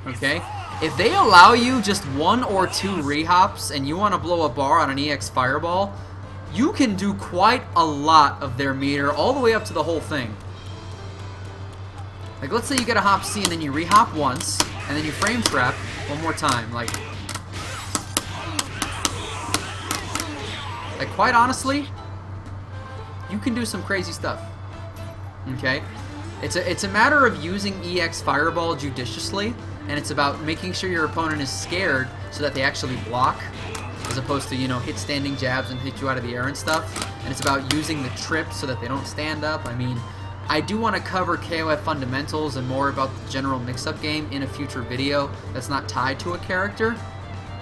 Okay? If they allow you just 1 or 2 rehops and you want to blow a bar on an EX fireball, you can do quite a lot of their meter all the way up to the whole thing. Like, let's say you get a hop C and then you rehop once, and then you frame trap one more time. Like quite honestly, you can do some crazy stuff. Okay? It's a matter of using EX fireball judiciously, and it's about making sure your opponent is scared so that they actually block, as opposed to, you know, hit standing jabs and hit you out of the air and stuff. And it's about using the trip so that they don't stand up. I mean, I do want to cover KOF fundamentals and more about the general mix-up game in a future video that's not tied to a character.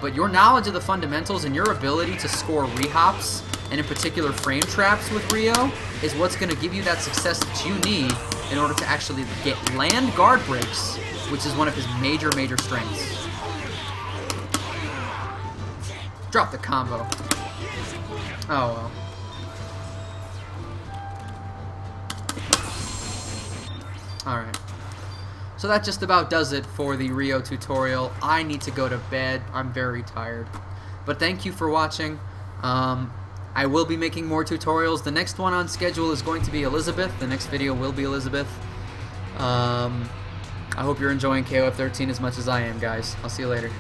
But your knowledge of the fundamentals and your ability to score rehops, and in particular frame traps with Ryo, is what's going to give you that success that you need in order to actually land guard breaks which is one of his major strengths. Drop the combo. Oh well. Alright. So that just about does it for the Rio tutorial. I need to go to bed. I'm very tired. But thank you for watching. I will be making more tutorials. The next one on schedule is going to be Elizabeth. The next video will be Elizabeth. I hope you're enjoying KOF13 as much as I am, guys. I'll see you later.